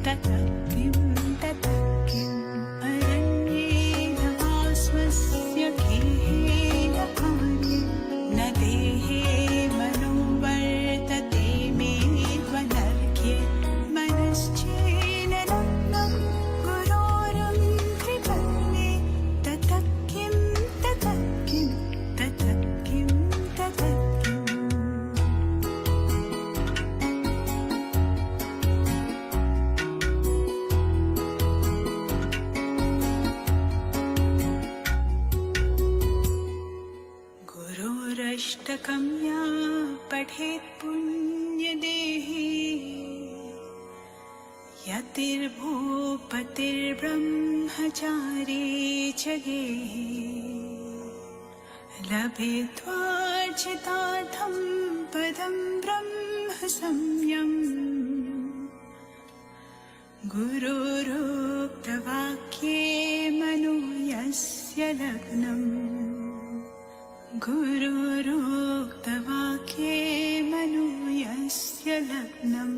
ततः किं ततः किम् अरण्येन वा स्वस्य गेहेन कार्ये न देहे मनो वर्तते मे त्वनर्घ्ये मनश्चेन लग्नं गुरोरङ्घ्रिपद्मे ततः किं ततः किं ततः किं ततः किम् गुरोरष्टकं या पठेत् पुण्यदेही यतिर्भूपतिर्ब्रह्मचारी च गेही लभेत्वार्चितार्थं पदं ब्रह्म संयम् गुरोरुक्तवाक्ये मनो यस्य लग्नम् गुरोरुक्तवाक्ये मनो यस्य लग्नम्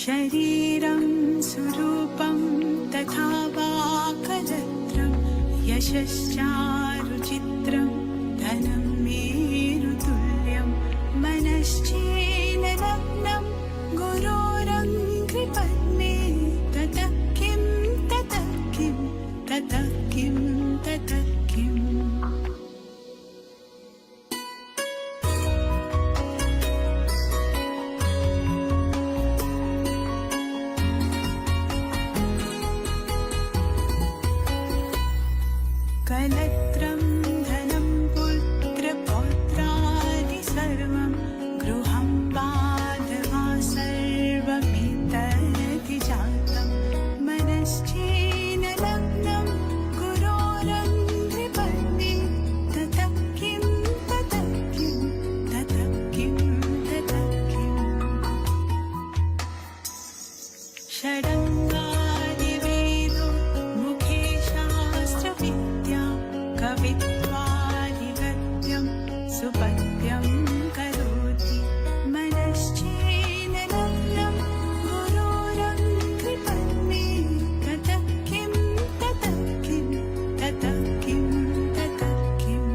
शरीरं स्वरूपं तथा वा कलत्रं यशश्चारुचित्रं धनं मेरुतुल्यं मनश्चेन लग्नं गुरोरङ्घ्रिपद्मे ततः किं ततः किं ततः किं ततः किम् कलत्रं धनं पुत्रपौत्रादि सर्वं गृहं बाधवा सर्वमेतद्धि जातं मनश्चेन लग्नं गुरोरङ्घ्रिपद्मे ततः किं ततः किं ततः किं ततः किम् षडङ्गादिवेदो मुखे शास्त्रविद्या कवित्वादिगद्यं सुपद्यं करोति मनश्चेन लग्नं गुरोरङ्घ्रिपद्मे ततः किं ततः किं ततः किं ततः किम्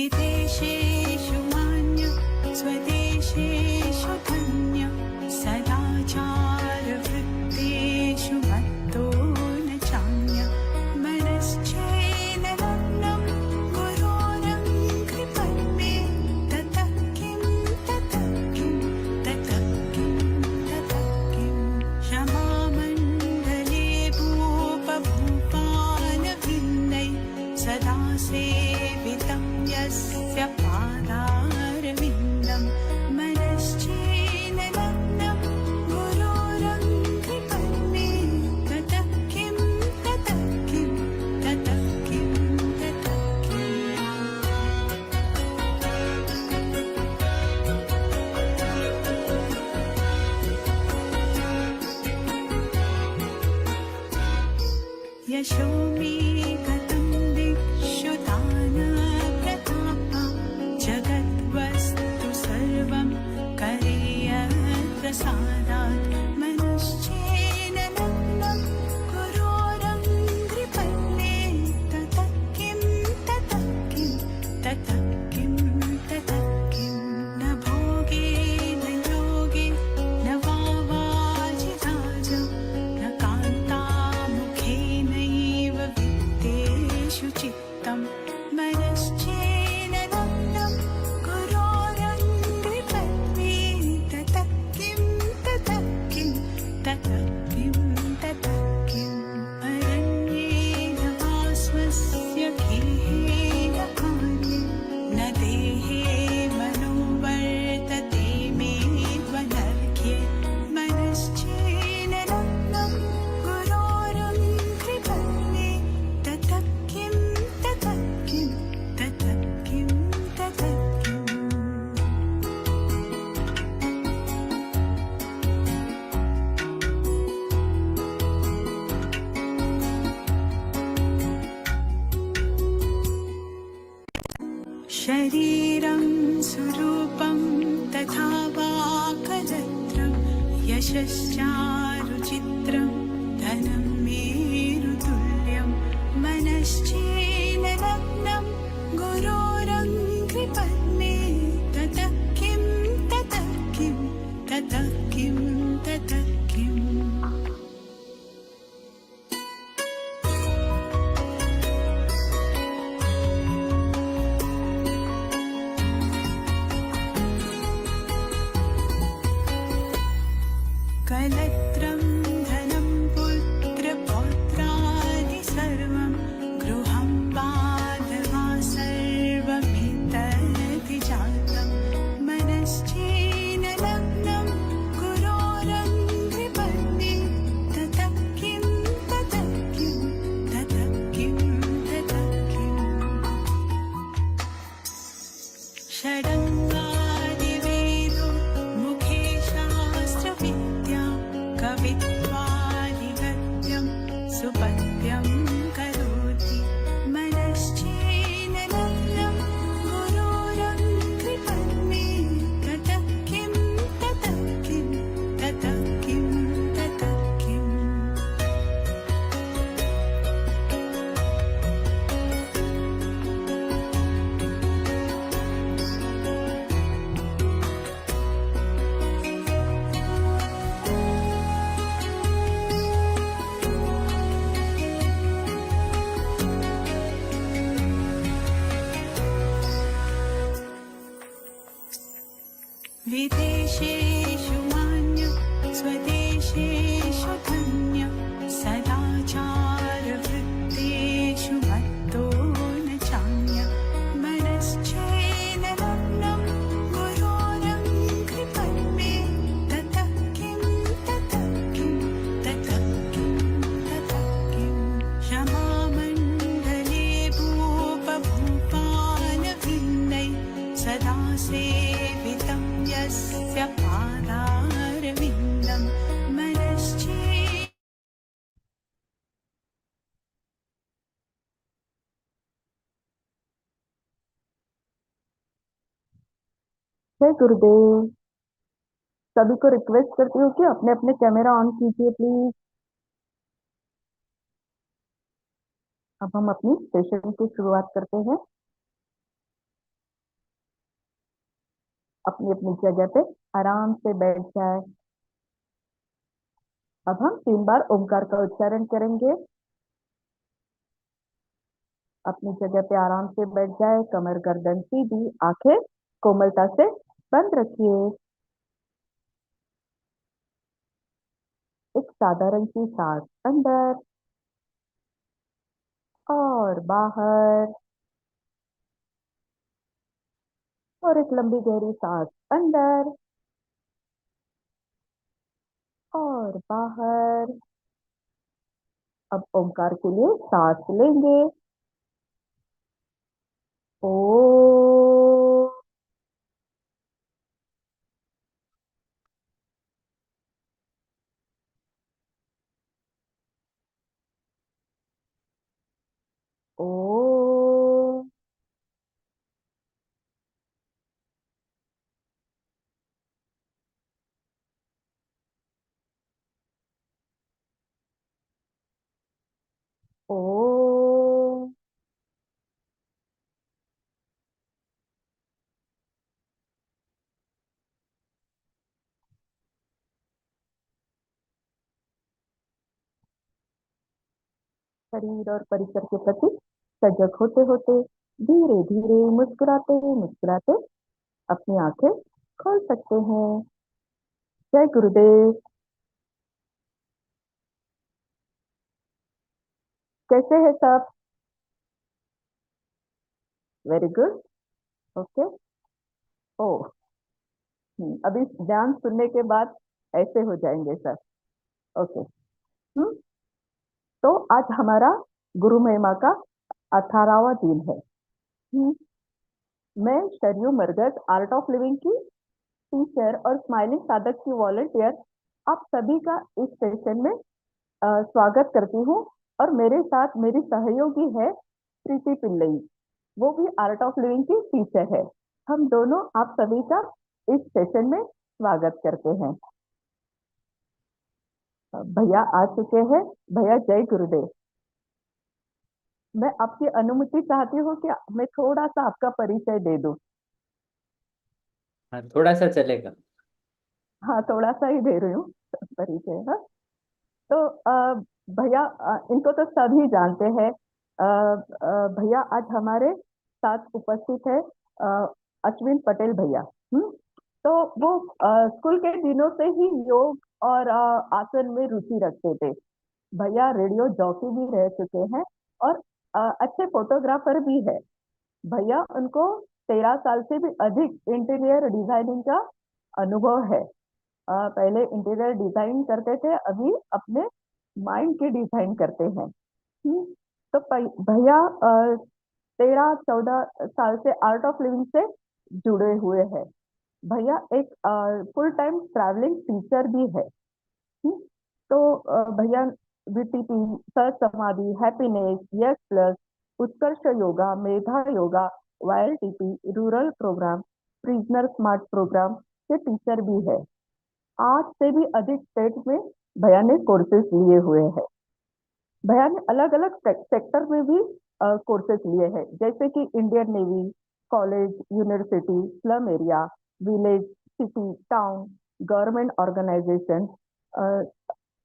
विदेशेषु मान्य स्वदेशेषु धन्य सदाचारवृत्तेषु मत्तो न चान्य मनश्चेन लग्नं गुरोरङ्घ्रिपद्मे ततः किं ततः किं ततः किं ततः किम् क्षमामण्डले भूपभूपालभिन्नै सदा सेवितं यस्य पादारविन्दं मनश्चेन लग्नं गुरोरङ्घ्रिपद्मे ततः किं ततः किं ततः किं ततः किम् यशो मे गतं दिक्षुदान प्रताप जगद्वस्तु सर्वं करेयप्रसादात् मनश्चेन लग्नं गुरोरङ्घ्रिपद्मे ततः किं ततः किं ततः किं ततः किम् न भोगे न योगे न वा वाजिराजं न कान्तामुखेनैव वित्तेषु चित्तं मनश्चेन लग्नं गुरोरङ्घ्रिपद्मे ततः किं ततः किं ततः किं ततः किम् अरण्येन वा शरीरं स्वरूपं तथा वा कलत्रं यशश्चारुचित्रं धनं मेरुतुल्यं मनश्चेन लग्नं गुरोरङ्घ्रिपद्मे ततः किं ततः किं ततः किं ततः किम् कलत्रं धनं पुत्रपौत्रादि सर्वं गृहं बाधवा सर्वमेतद्धि जातं मनश्चेन लग्नं गुरोरङ्घ्रिपद्मे ततः किं ततः किं ततः किं ततः किम् षडङ्गादिवेदो मुखे शास्त्रविद्या कवित्वादिगद्यं सुपद्यं करोति मनश्चेन लग्नं गुरोरङ्घ्रिपद्मे ततः किं ततः किं ततः किं ततः किम् विदेशेषु मान्य स्वदेशेषु धन्य सदाचारवृत्तेषु मत्तो न चान्य मनश्चेन लग्नं गुरोरङ्घ्रिपद्मे ततः किं ततः किं ततः किं ततः किम् क्षमामण्डले भूपभूपालभिन्नै सदा सेवितं यस्य पादारविन्दं मनश्चे जय गुरुदेव। सभी को रिक्वेस्ट करती हूँ कि अपने अपने कैमरा ऑन कीजिए प्लीज। अब हम अपनी सेशन की शुरुआत करते हैं। अपनी अपनी जगह पे आराम से बैठ जाए। अब हम 3 बार ओमकार का उच्चारण करेंगे। अपनी जगह पे आराम से बैठ जाए, कमर गर्दन सीधी, आंखें कोमलता से बंद रखिए। एक साधारण सी सांस अंदर और बाहर, और एक लंबी गहरी सांस अंदर और बाहर। अब ओमकार के लिए सांस लेंगे। ओ ओ ओ शरीर और परिसर के प्रति सजग होते होते धीरे धीरे मुस्कुराते मुस्कुराते अपनी आंखें खोल सकते हैं। जय गुरुदेव। कैसे है सब? Very good. ओके। ओ अभी ध्यान सुनने के बाद ऐसे हो जाएंगे सर। ओके। तो आज हमारा गुरु महिमा का 18वां दिन है। मैं शरयू मरगत आर्ट ऑफ लिविंग की टीचर और स्माइलिंग साधक की वॉलंटियर आप सभी का इस सेशन में स्वागत करती हूँ। और मेरे साथ मेरी सहयोगी है प्रीति पिल्लई। वो भी आर्ट ऑफ लिविंग की टीचर है। हम दोनों आप सभी का इस सेशन में स्वागत करते हैं। भैया आ चुके हैं। भैया जय गुरुदेव। मैं आपकी अनुमति चाहती हूँ कि मैं थोड़ा सा आपका परिचय दे दूं। हाँ, थोड़ा सा चलेगा। हाँ, थोड़ा सा ही दे रही हूँ परिचय। हाँ, तो भैया इनको तो सभी जानते हैं। भैया आज हमारे साथ उपस्थित है अश्विन पटेल भैया। तो वो स्कूल के दिनों से ही योग और आसन में रुचि रखते थे। भैया रेडियो जॉकी भी रह चुके हैं और अच्छे फोटोग्राफर भी है। भैया उनको 13 साल से भी अधिक इंटीरियर डिजाइनिंग का अनुभव है। पहले इंटीरियर डिजाइन करते थे, अभी अपने माइंड की डिजाइन करते हैं। तो भैया 13-14 साल से आर्ट ऑफ लिविंग से जुड़े हुए हैं। भैया एक फुल टाइम ट्रैवलिंग टीचर भी है। हम्म, तो भैया वीटीपी, सर Samadhi, happiness, yes plus, Utkarsh yoga, Medha yoga, YL TP, rural programme, prisoner smart programme के टीचर भी है। 8 से भी अधिक स्टेट में भैया ने कोर्सेज लिए हुए हैं। भैया ने अलग अलग सेक्टर में भी कोर्सेज लिए हैं, जैसे कि Indian navy, college, university, slum area, village, city, town, government organisation,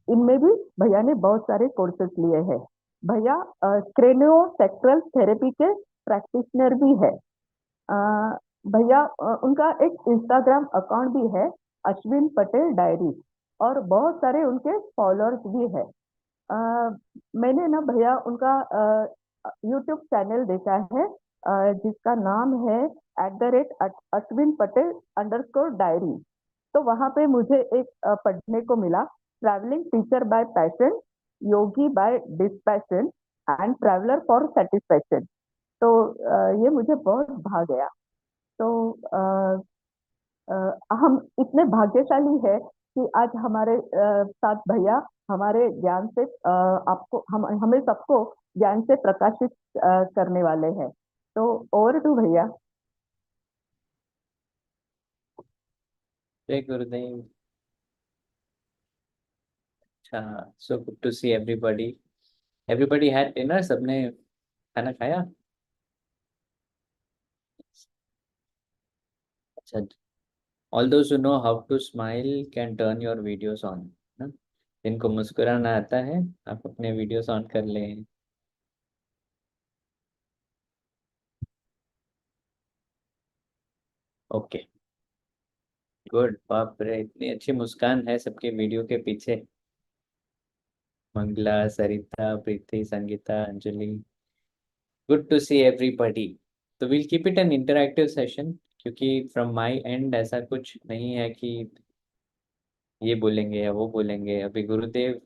इनमें भी भैया ने बहुत सारे कोर्सेज लिए हैं। भैया क्रेनियो सेक्ट्रल थेरेपी के प्रैक्टिशनर भी है। अ, भैया उनका एक इंस्टाग्राम अकाउंट भी है, अश्विन पटेल डायरी, और बहुत सारे उनके फॉलोअर्स भी है। अ, मैंने ना भैया उनका यूट्यूब चैनल देखा है, जिसका नाम है @अश्विन पटेल _डायरी। तो वहां पे मुझे एक पढ़ने को मिला, travelling teacher by passion, yogi by dispassion and traveller for satisfaction. तो ये मुझे बहुत भा गया। तो हम इतने भाग्यशाली है कि आज हमारे साथ भैया हमारे ज्ञान से आपको हमें सबको ज्ञान से प्रकाशित करने वाले हैं। तो ओवर टू भैया। जय गुरुदेव। अच्छा, so good to see everybody. Everybody had dinner, सबने खाना खाया? अच्छा, all those who know how to smile can turn your videos on. ना, जिनको मुस्कुराना आता है, आप अपने वीडियोस ऑन कर लें। Okay, good. बाप रे, इतनी अच्छी मुस्कान है सबके वीडियो के पीछे। Mangala, Sarita, Preeti, Sangeeta, Anjali, good to see everybody. तो will keep it an interactive session, क्योंकि फ्रॉम माय एंड ऐसा कुछ नहीं है कि ये बोलेंगे या वो बोलेंगे। अभी गुरुदेव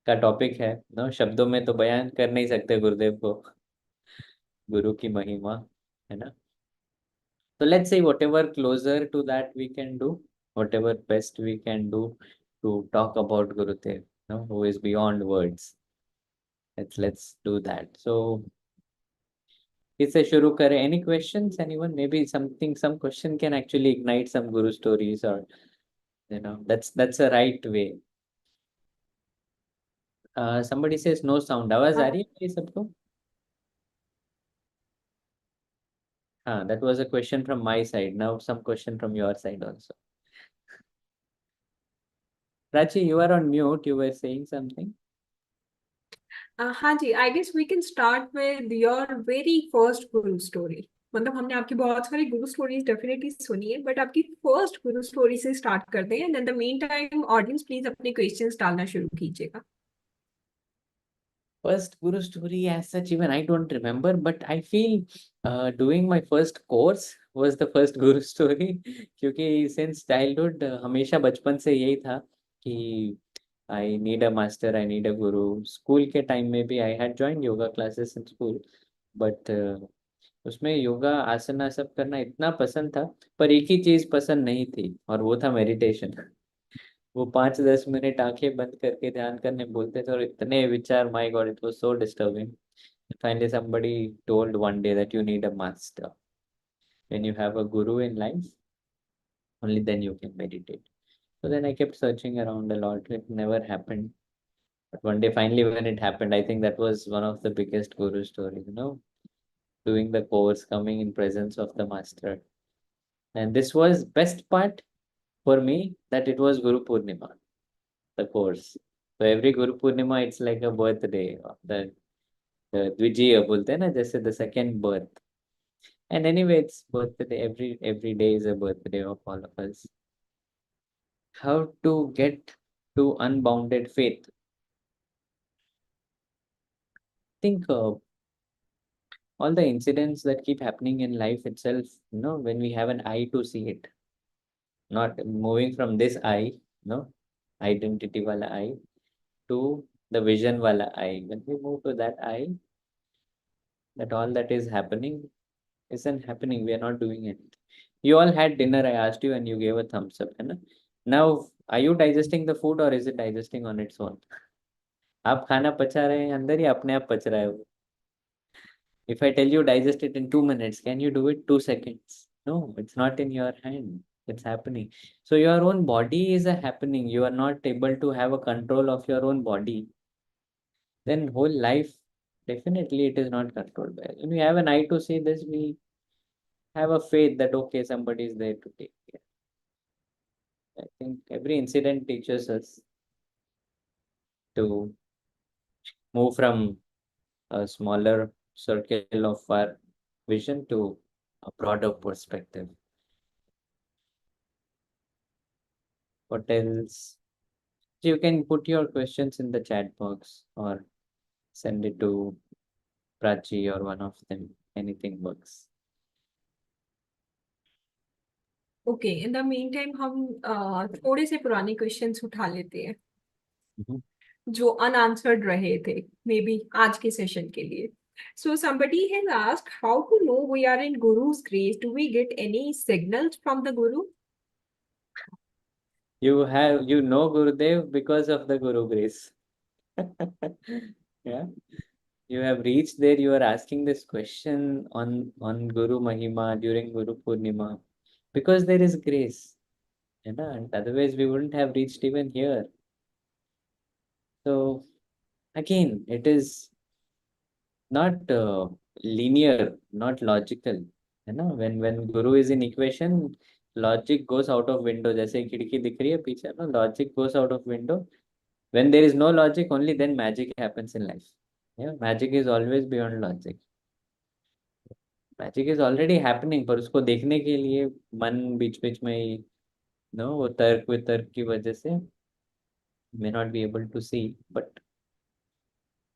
का टॉपिक है ना, शब्दों में तो बयान कर नहीं सकते गुरुदेव को, गुरु की महिमा, है ना। तो let's see whatever closer to that we can do, whatever best we can do to talk about Gurudev, no, who is beyond words. Let's do that. So किससे शुरू करें? Any questions? Anyone? Maybe some question can actually ignite some guru stories, or that's a right way. Somebody says no sound. आवाज आ रही है मेरी सबको? हाँ, that was a question from my side. Now some question from your side also. Prachi, you are on mute. You were saying something. हाँ जी, I guess we can start with your very first guru story. मतलब हमने आपकी बहुत सारी गुरु stories definitely सुनी है, but आपकी फर्स्ट गुरु स्टोरी से स्टार्ट करते हैं। And in the mean time audience please अपने क्वेश्चंस डालना शुरू कीजिएगा। First Guru story, as such, even I don't remember, but I feel doing my first course was the first Guru story. क्योंकि since childhood हमेशा बचपन से यही था कि I need a master, I need a guru. School के time में भी I had joined yoga classes in school, but उसमें योगा आसना सब करना इतना पसंद था, पर एक ही चीज पसंद नहीं थी, और वो था मेडिटेशन। वो 5-10 मिनट आंखें बंद करके ध्यान करने बोलते थे, और इतने विचार, my God, it was so disturbing. Finally, somebody told one day that you need a master. When you have a guru in life, only then you can meditate. So then I kept searching around a lot. It never happened. But one day, finally, when it happened, I think that was one of the biggest guru stories, doing the course, coming in presence of the master. And this was best part for me that it was Guru Purnima, the course. So every Guru Purnima, it's like a birthday of the Dvijiya bolte हैं ना जैसे the second birth. And anyway, it's birthday. Every day is a birthday of all of us. How to get to unbounded faith? I think all the incidents that keep happening in life itself, when we have an eye to see it, not moving from this eye, identity wala eye, to the vision wala eye. When we move to that eye, that all that is happening isn't happening. We are not doing it. You all had dinner, I asked you, and you gave a thumbs up. है ना? Now, are you digesting the food or is it digesting on its own? आप खाना पचा रहे हैं अंदर या अपने आप पच रहा है वो? If I tell you digest it in 2 minutes, can you do it 2 seconds? No, it's not in your hand. It's happening. So your own body is a happening. You are not able to have a control of your own body. Then whole life, definitely it is not controlled by. When we have an eye to see this, we have a faith that okay, somebody is there to take care. I think every incident teaches us to move from a smaller circle of our vision to a broader perspective. What else? You can put your questions in the chat box or send it to Prachi or one of them. Anything works. Okay in the mean time हम थोड़े से पुराने questions उठा लेते हैं Mhm. जो unanswered रहे थे मे बी आज के सेशन के लिए. So somebody has asked how to know we are in Guru's grace. Do we get any signals from the Guru? You know Gurudev because of the Guru grace. Yeah. You have reached there, you are asking this question on Guru Mahima during Guru Purnima because there is grace. And otherwise we wouldn't have reached even here. So again, it is not linear, not logical. When Guru is in equation, logic goes out of window. जैसे खिड़की दिख रही है पीछे ना, logic goes out of window. When there is no logic, only then magic happens in life. Yeah, magic is always beyond logic. Magic is already happening पर उसको देखने के लिए मन बीच बीच में ही नो वो तर्क वितर्क की वजह से may not be able to see, but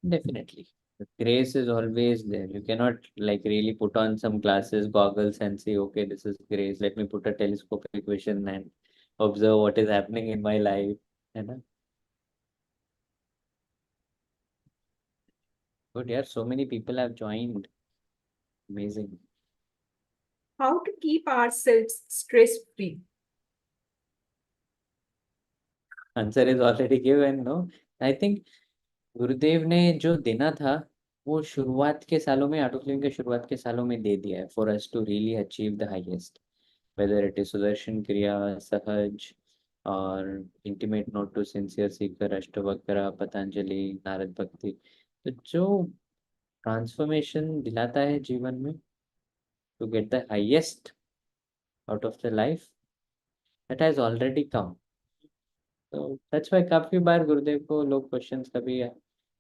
definitely the grace is always there. You cannot like really put on some glasses, goggles and say, okay, this is grace. Let me put a telescopic vision and observe what is happening in my life. है ना? Good, yeah, so many people have joined. Amazing. How to keep ourselves stress free? Answer is already given, no? I think गुरुदेव ने जो देना था वो शुरुआत के सालों में ऑटोक्लिव के शुरुआत के सालों में दे दिया है for us to really achieve the highest whether it is Sudarshan Kriya Sahaj और intimate note to sincere seeker Ashtavakra Patanjali Narada Bhakti तो जो ट्रांसफॉर्मेशन दिलाता है जीवन में to get the highest out of the life that has already come. तो दैट्स व्हाई काफी बार गुरुदेव को लोग क्वेश्चंस कभी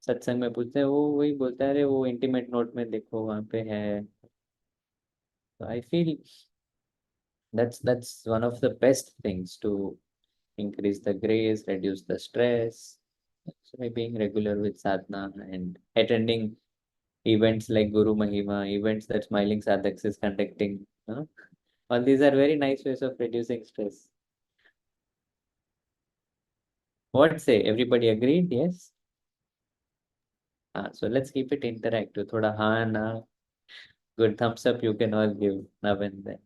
सत्संग में पूछते हैं वो वही बोलता है अरे वो इंटीमेट नोट में देखो वहां पे है. तो I feel that's one of the best things to increase the grace, reduce the stress. So by being regular with sadhana and attending events like Guru Mahima, events that Smiling Sadhaks is conducting, all these are very nice ways of reducing stress. What say? Everybody agreed? Yes? So let's keep it interactive. Thoda हाँ ना good thumbs up you can all give now and then.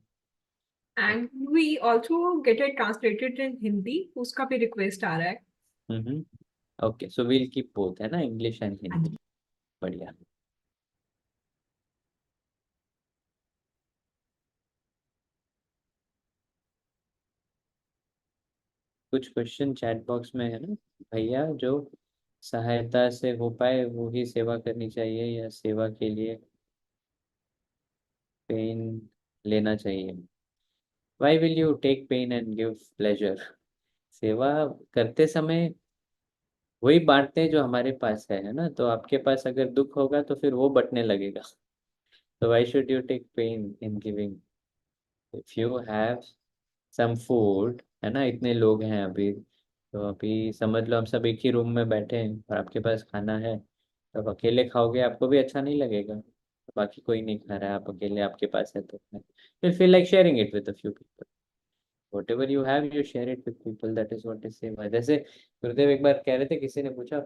And we also get it translated in Hindi. उसका भी request आ रहा है. Okay, so we'll keep both है ना English and Hindi. बढ़िया. कुछ क्वेश्चन चैट बॉक्स में है ना भैया, जो सहायता से हो पाए वो ही सेवा करनी चाहिए या सेवा के लिए पेन लेना चाहिए? Why will you take pain and give pleasure? सेवा करते समय वही बांटते हैं जो हमारे पास है ना? तो आपके पास अगर दुख होगा तो फिर वो बंटने लगेगा। तो why should you take pain in giving? If you have some food, है ना, इतने लोग हैं अभी, तो अभी समझ लो हम सब एक ही रूम में बैठे हैं और आपके पास खाना है, तो आप अकेले खाओगे आपको भी अच्छा नहीं लगेगा, बाकी कोई नहीं खा रहा है, आप अकेले आपके पास है तो फिर feel like sharing it with a few people. whatever you have you share it with people, that is what is सेवा। जैसे गुरुदेव एक बार कह रहे थे, किसी ने पूछा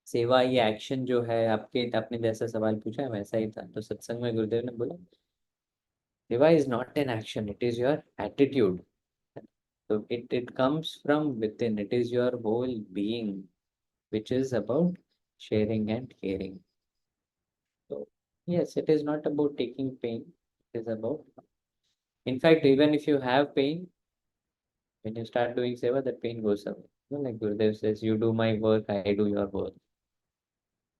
सेवा ये एक्शन जो है, आपके आपने जैसा सवाल पूछा है वैसा ही था, तो सत्संग में गुरुदेव ने बोला सेवा is not an action, it is your attitude. So it comes from within. It is your whole being, which is about sharing and caring. So yes, it is not about taking pain. It is about, in fact, even if you have pain, when you start doing seva, that pain goes away. Like Gurudev says, you do my work, I do your work.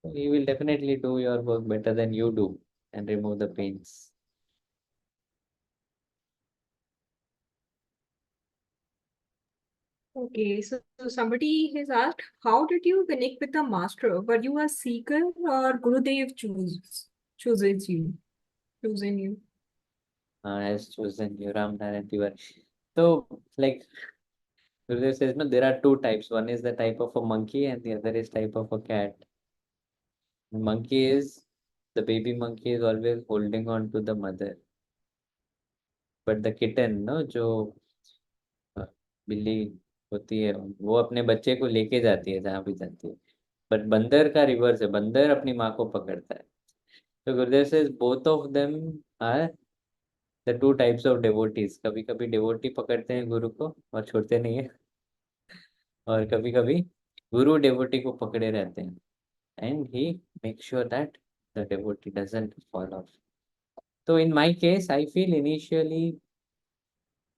So he will definitely do your work better than you do and remove the pains. Okay, so somebody has asked, how did you connect with the master? Were you a seeker or Gurudev chooses you, chosen you? Has chosen you, Ram Narayan Tiwari. So, like Gurudev says, no, there are two types. One is the type of a monkey and the other is type of a cat. Monkey is, the baby monkey is always holding on to the mother. But the kitten, no, जो बिल्ली होती है वो अपने बच्चे को लेके जाती है जहाँ भी जाती है। बट बंदर का रिवर्स है, बंदर अपनी माँ को पकड़ता है। तो गुरुदेव से both of them are the two types of devotees. कभी कभी डिवोटी पकड़ते हैं गुरु को और छोड़ते नहीं है, और कभी कभी गुरु डिवोटी को पकड़े रहते हैं, and he makes sure that the devotee doesn't fall off. So in my case, I feel initially,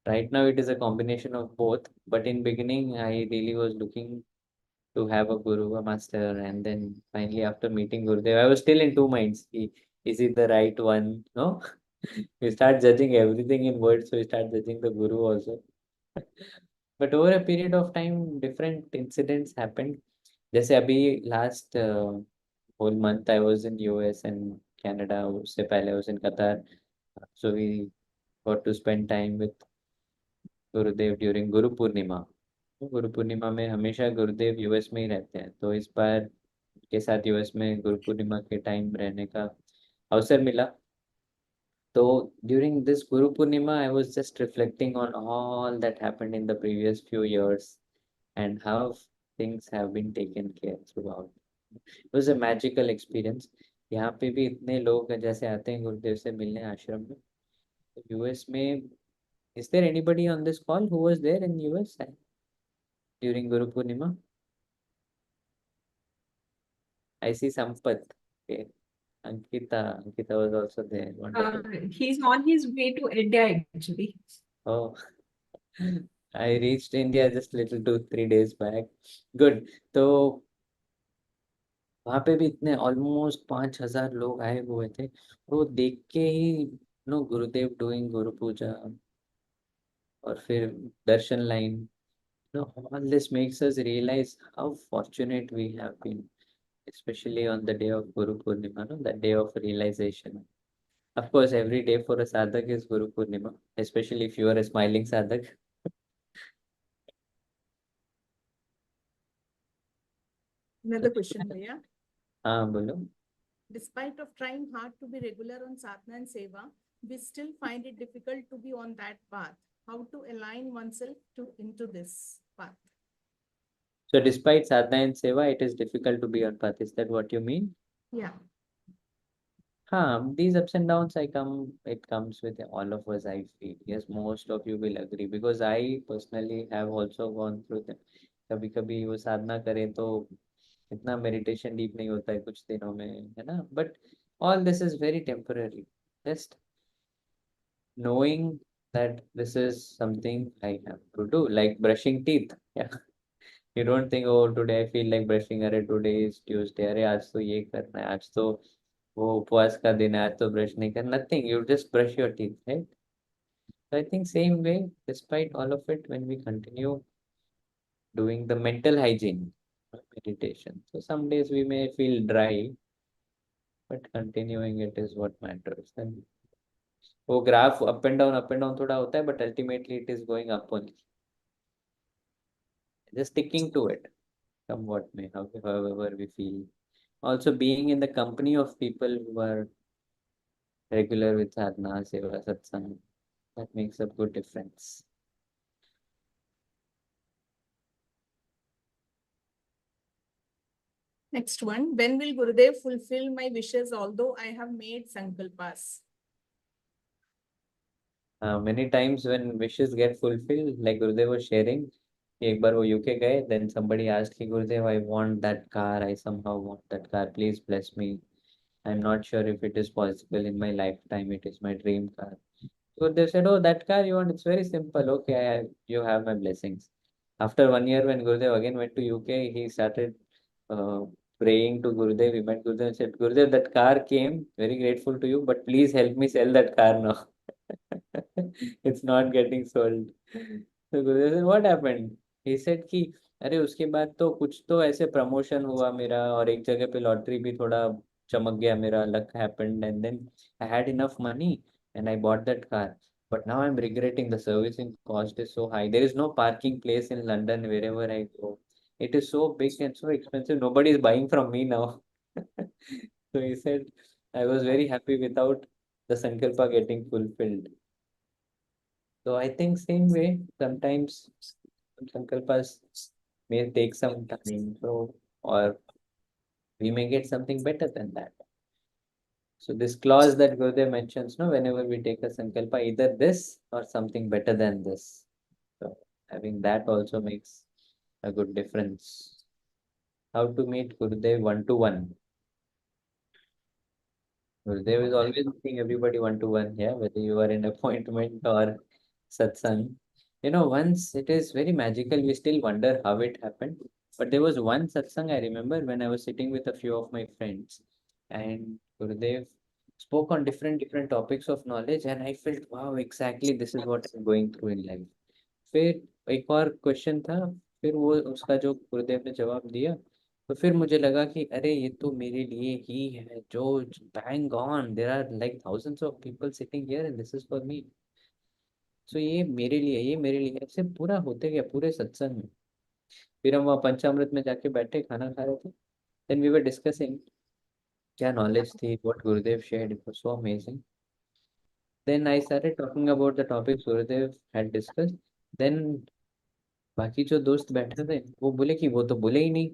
right now it is a combination of both. But in beginning, I really was looking to have a guru, a master, and then finally after meeting Gurudev, I was still in two minds. Is he the right one? No, you start judging everything in words, so you start judging the guru also. But over a period of time, different incidents happened. जैसे अभी last whole month I was in US and Canada. उससे पहले I was in Qatar. So we got to spend time with Gurudev during Guru Purnima. तो गुरु पूर्णिमा में हमेशा गुरुदेव US में ही रहते हैं, तो इस बार के साथ यूएस में गुरु पूर्णिमा के टाइम रहने का अवसर मिला। तो during this guru Purnima I was just reflecting on all that happened in the previous few years and how things have been taken care throughout. It was a magical experience. यहाँ पे भी इतने लोग जैसे आते हैं गुरुदेव से मिलने आश्रम में। यूएस में, is there anybody on this call who was there in US during Guru Purnima? I see Sampath. Okay. Ankita was also there. Wonderful. He's on his way to India actually. Oh, I reached India just little 2-3 days back. Good. तो वहाँ पे भी इतने almost 5,000 लोग आए हुए थे, वो देख के ही नो गुरुदेव डूइंग गुरु पूजा और फिर दर्शन line. No, all this makes us realize how fortunate we have been, especially on the day of Guru Purnima, no? The day of realization. Of course, every day for a sadhak is Guru Purnima, especially if you are a smiling sadhak. Another question, Bhaiya. हाँ बोलो। Despite of trying hard to be regular on sadhana and seva, we still find it difficult to be on that path. How to align oneself into this path? So despite sadhana and seva, it is difficult to be on path. Is that what you mean? Yeah. These ups and downs, it comes with all of us, I feel. Yes, most of you will agree because I personally have also gone through them. कभी कभी वो साधना करें तो इतना meditation deep नहीं होता है कुछ दिनों में, है ना? But all this is very temporary. Just knowing that this is something I have to do, like brushing teeth. Yeah. You don't think, oh, today I feel like brushing. अरे today is Tuesday. अरे आज तो ये करना है. आज तो वो उपवास का दिन है. आज तो brush नहीं करना. Nothing. You just brush your teeth, right? So I think same way, despite all of it, when we continue doing the mental hygiene, meditation. So some days we may feel dry, but continuing it is what matters. And वो graph up and down थोड़ा होता है, but ultimately it is going up only. Just sticking to it, somewhat may, however we feel. Also being in the company of people who are regular with sadhana, seva, satsang, that makes a good difference. Next one, when will Gurudev fulfill my wishes although I have made sankalpas? Many times when wishes get fulfilled, like Gurudev was sharing, एक बार वो UK गए, then somebody asked कि Gurudev, I want that car, I somehow want that car, please bless me. I'm not sure if it is possible in my lifetime, it is my dream car. So they said, oh, that car you want, it's very simple. Okay, you have my blessings. After 1 year, when Gurudev again went to UK, he started uh, praying to Gurudev. He met Gurudev and said, Gurudev, that car came, very grateful to you, but please help me sell that car now. It's not getting sold. तो गुरुदेव से what happened? He said कि अरे उसके बाद तो कुछ तो ऐसे प्रमोशन हुआ मेरा और एक जगह पे लॉटरी भी थोड़ा चमक गया मेरा luck happened and then I had enough money and I bought that car. But now I'm regretting the servicing cost is so high. There is no parking place in London wherever I go. It is so big and so expensive. Nobody is buying from me now. So he said, I was very happy without the Sankalpa getting fulfilled. So I think same way, sometimes some Sankalpas may take some time, so or we may get something better than that. So this clause that Gurudev mentions, no, whenever we take a Sankalpa, either this or something better than this. So having that also makes a good difference. How to meet Gurudev one to one. Gurudev is always meeting everybody one to one, yeah, whether you are in appointment or satsang. Once it is very magical, we still wonder how it happened. But there was one satsang I remember when I was sitting with a few of my friends, and Gurudev spoke on different topics of knowledge, and I felt, wow, exactly this is what I'm going through in life. फिर एक और question था, फिर वो उसका जो गुरुदेव ने जवाब दिया, तो फिर मुझे लगा कि अरे ये तो मेरे लिए ही है, जो bang on, there are like thousands of people sitting here and this is for me. So ये मेरे लिए ऐसे पूरा होते गया पूरे सत्संग में. फिर हम वहाँ पंचामृत में जाके बैठे खाना खा रहे थे. देन वी वर डिस्कसिंग क्या नॉलेज थी, what Gurudev shared, it was so amazing. Then I started talking about the topics Gurudev had discussed. Then बाकी जो दोस्त बैठे थे वो बोले कि वो तो बोले ही नहीं,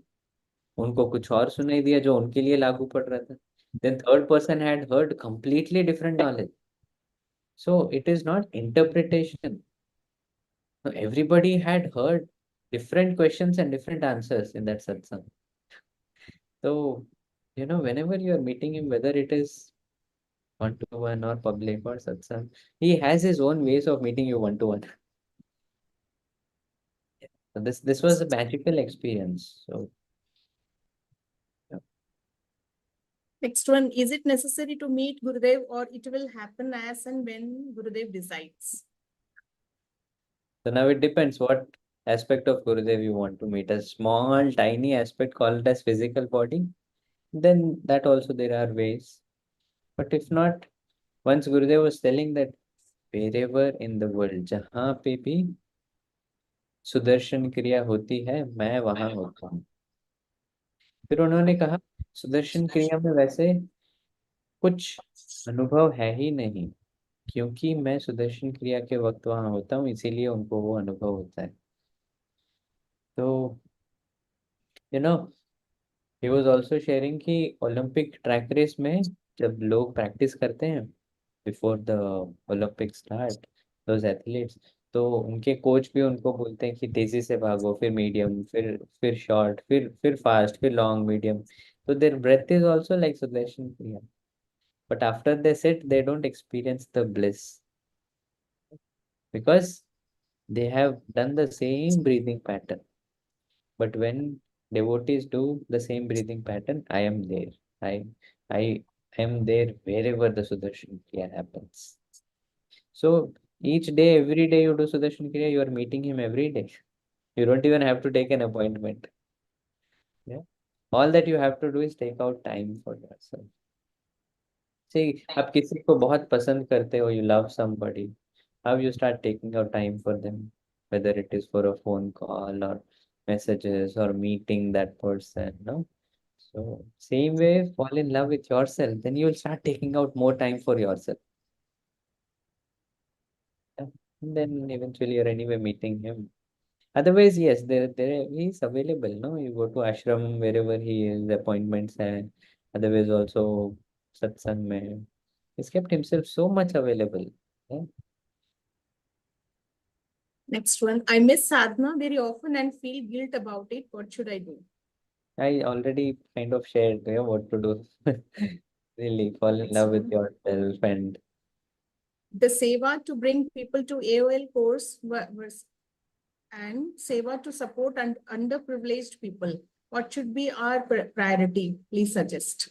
उनको कुछ और सुनाई दिया जो उनके लिए लागू पड़ रहा था. Then third person had heard completely different knowledge. So it is not interpretation. No, everybody had heard different questions and different answers in that satsang. So, whenever you are meeting him, whether it is one to one or public or satsang, he has his own ways of meeting you one to one. So this was a magical experience. So yeah. Next one, is it necessary to meet Gurudev or it will happen as and when Gurudev decides? So now it depends what aspect of Gurudev you want to meet. A small, tiny aspect called as physical body, then that also there are ways. But if not, once Gurudev was telling that wherever in the world, जहाँ पे भी सुदर्शन क्रिया होती है, मैं वहां होता हूँ. फिर उन्होंने कहा सुदर्शन क्रिया में वैसे कुछ अनुभव है ही नहीं, क्योंकि मैं सुदर्शन क्रिया के वक्त वहां होता हूँ, इसीलिए उनको वो अनुभव होता है. तो you know he was also sharing कि ओलंपिक ट्रैक रेस में जब लोग प्रैक्टिस करते हैं before the Olympic start, those athletes, तो उनके कोच भी उनको बोलते हैं कि तेजी से भागो, फिर मीडियम, फिर शॉर्ट, फिर फास्ट, फिर लॉन्ग, मीडियम. तो there breath is also like Sudarshan Kriya, but after they set they don't experience the bliss. because they have done the same breathing pattern. But when devotees do the same breathing pattern, I am there. I am there wherever the Sudarshan Kriya happens. So each day, every day you do Sudarshan Kriya, you are meeting him every day. You don't even have to take an appointment. Yeah. All that you have to do is take out time for yourself. See, आप किसी को बहुत पसंद करते हो, you love somebody. How you start taking out time for them, whether it is for a phone call or messages or meeting that person, no? So same way, fall in love with yourself, then you will start taking out more time for yourself. Yeah. And then eventually you're anyway meeting him. Otherwise, yes, there he is available, no? You go to ashram wherever he is, appointments and otherwise also satsang mein. He's kept himself so much available. Yeah. Next one. I miss sadhana very often and feel guilt about it. What should I do? I already kind of shared, what to do. Really fall in Next love with one. yourself and The seva to bring people to AOL course and seva to support underprivileged people. What should be our priority? Please suggest.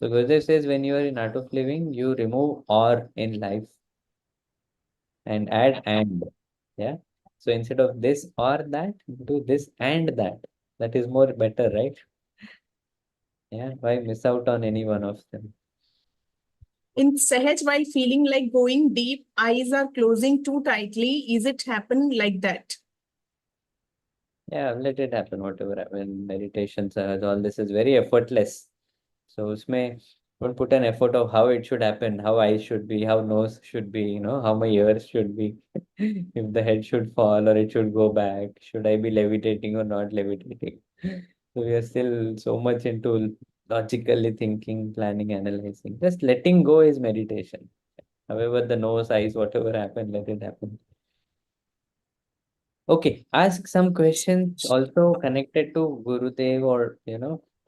so Gurudev says when you are in art of living, you remove or in life and add and. Yeah. So instead of this or that, do this and that. That is more better, right? Yeah. Why miss out on any one of them? In Sahaj, while feeling like going deep, eyes are closing too tightly. Is it happen like that? Yeah, let it happen, whatever happen. Meditations, all this is very effortless. So usme don't put an effort of how it should happen, how eyes should be, how nose should be, how my ears should be, if the head should fall or it should go back, should I be levitating or not levitating? So we are still so much into logically thinking, planning, analyzing. Just letting go is meditation. However, the nose, eyes, whatever happen, let it happen. Okay, ask some questions also connected to Gurudev or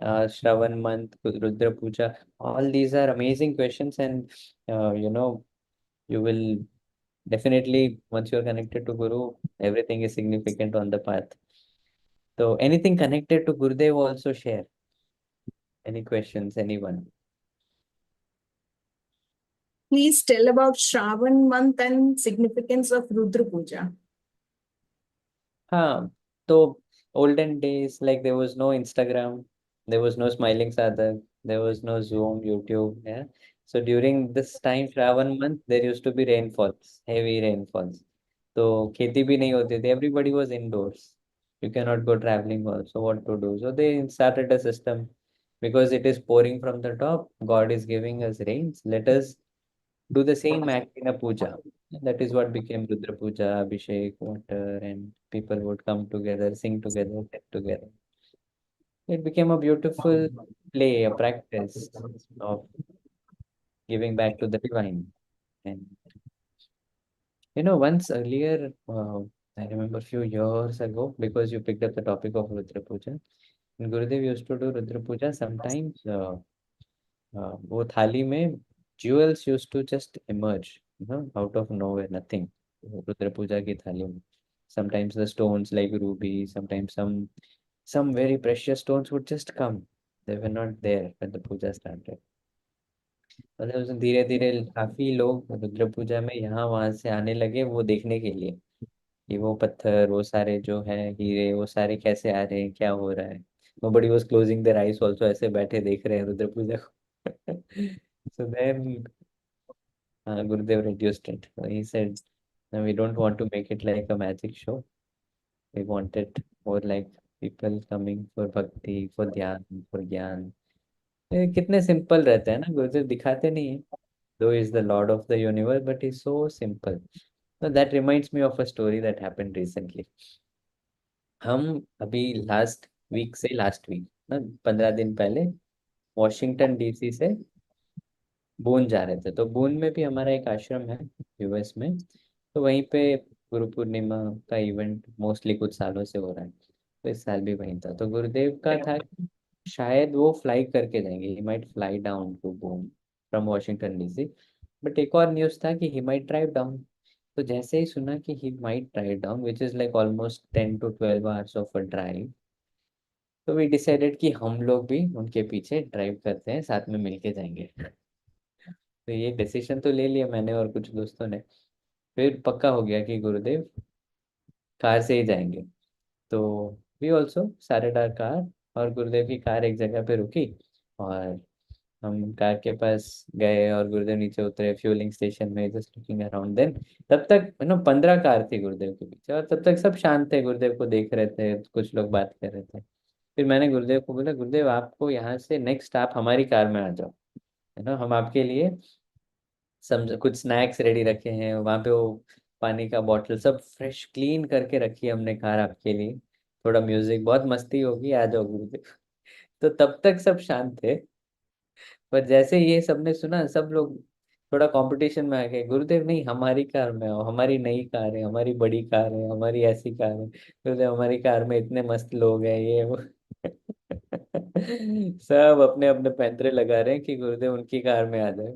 Shravan month, Rudra Puja. All these are amazing questions, and you will definitely once you're connected to Guru, everything is significant on the path. So anything connected to Gurudev also share. Any questions, anyone? Please tell about Shravan month and significance of Rudra Puja. So olden days, like there was no Instagram, there was no Smiling Sadak, there was no Zoom, YouTube. Yeah. So during this time, Shravan month, there used to be rainfalls, heavy rainfalls. So खेती भी नहीं होती थी. Everybody was indoors. You cannot go traveling also. What to do? So they started a system because it is pouring from the top. God is giving us rains. Let us do the same act in a puja. That is what became Rudra Puja, Abhishek, water, and people would come together, sing together, get together. It became a beautiful play, a practice of giving back to the divine. And once earlier, I remember a few years ago, because you picked up the topic of Rudra Puja, and Gurudev used to do Rudra Puja sometimes. वो थाली में jewels used to just emerge, out of nowhere, nothing. Rudra Puja की थाली में. Sometimes the stones like ruby, sometimes some very precious stones would just come. They were not there when the puja started. मतलब उसमें धीरे धीरे काफी लोग रुद्र पूजा में यहाँ वहां से आने लगे वो देखने के लिए कि वो पत्थर वो सारे जो है हीरे वो सारे कैसे आ रहे हैं क्या हो रहा है. Nobody was closing their eyes also ऐसे बैठे देख रहे हैं रुद्र पूजा को. So then Gurudev reduced it. So he said, "No, we don't want to make it like a magic show. We want it more like people coming for bhakti, for dhyan, for ज्ञान." कितने simple रहते हैं ना गुरुदेव दिखाते नहीं है. Though he is the Lord of the universe, but he's so simple. So that reminds me of a story that happened recently. हम अभी लास्ट वीक ना 15 दिन पहले वॉशिंगटन डीसी से बून जा रहे थे. तो बून में भी हमारा एक आश्रम है यूएस में. तो वहीं पे गुरु पूर्णिमा का इवेंट मोस्टली कुछ सालों से हो रहा है. तो इस साल भी वहीं था. तो गुरुदेव का था कि शायद वो फ्लाई करके जाएंगे. He might fly down to Boone from Washington DC. But एक और न्यूज़ था कि ही माइट ड्राइव डाउन. तो जैसे ही सुना कि he might drive down which is like almost 10 to 12 hours of a drive, तो वी डिसाइडेड कि हम लोग भी उनके पीछे ड्राइव करते हैं, साथ में मिलके जाएंगे। तो ये डिसीजन तो ले लिया मैंने और कुछ दोस्तों ने। फिर पक्का हो गया कि गुरुदेव कार से ही जाएंगे। तो वी ऑल्सो सारे आर कार, और गुरुदेव की कार एक जगह पे रुकी, और हम कार के पास गए और गुरुदेव नीचे उतरे फ्यूलिंग स्टेशन में, जस्ट लुकिंग अराउंड। देन तब तक 15 कार थी गुरुदेव के पीछे, और तब तक सब शांत थे, गुरुदेव को देख रहे थे, कुछ लोग बात कर रहे थे। फिर मैंने गुरुदेव को बोला, गुरुदेव आपको यहाँ से नेक्स्ट आप हमारी कार में आ जाओ, है ना, हम आपके लिए समझ कुछ स्नैक्स रेडी रखे हैं वहाँ पे, वो पानी का बॉटल सब फ्रेश क्लीन करके रखी है हमने कार आपके लिए, थोड़ा म्यूजिक, बहुत मस्ती होगी, आ जाओ गुरुदेव। तो तब तक सब शांत थे, पर जैसे ये सबने सुना, सब लोग थोड़ा कंपटीशन में आ गए, गुरुदेव नहीं हमारी कार में आओ, हमारी नई कार है, हमारी बड़ी कार है, हमारी ऐसी कार है, गुरुदेव हमारी कार में इतने मस्त लोग हैं, ये वो। सब अपने अपने पैंतरे लगा रहे हैं कि गुरुदेव उनकी कार में आ जाए।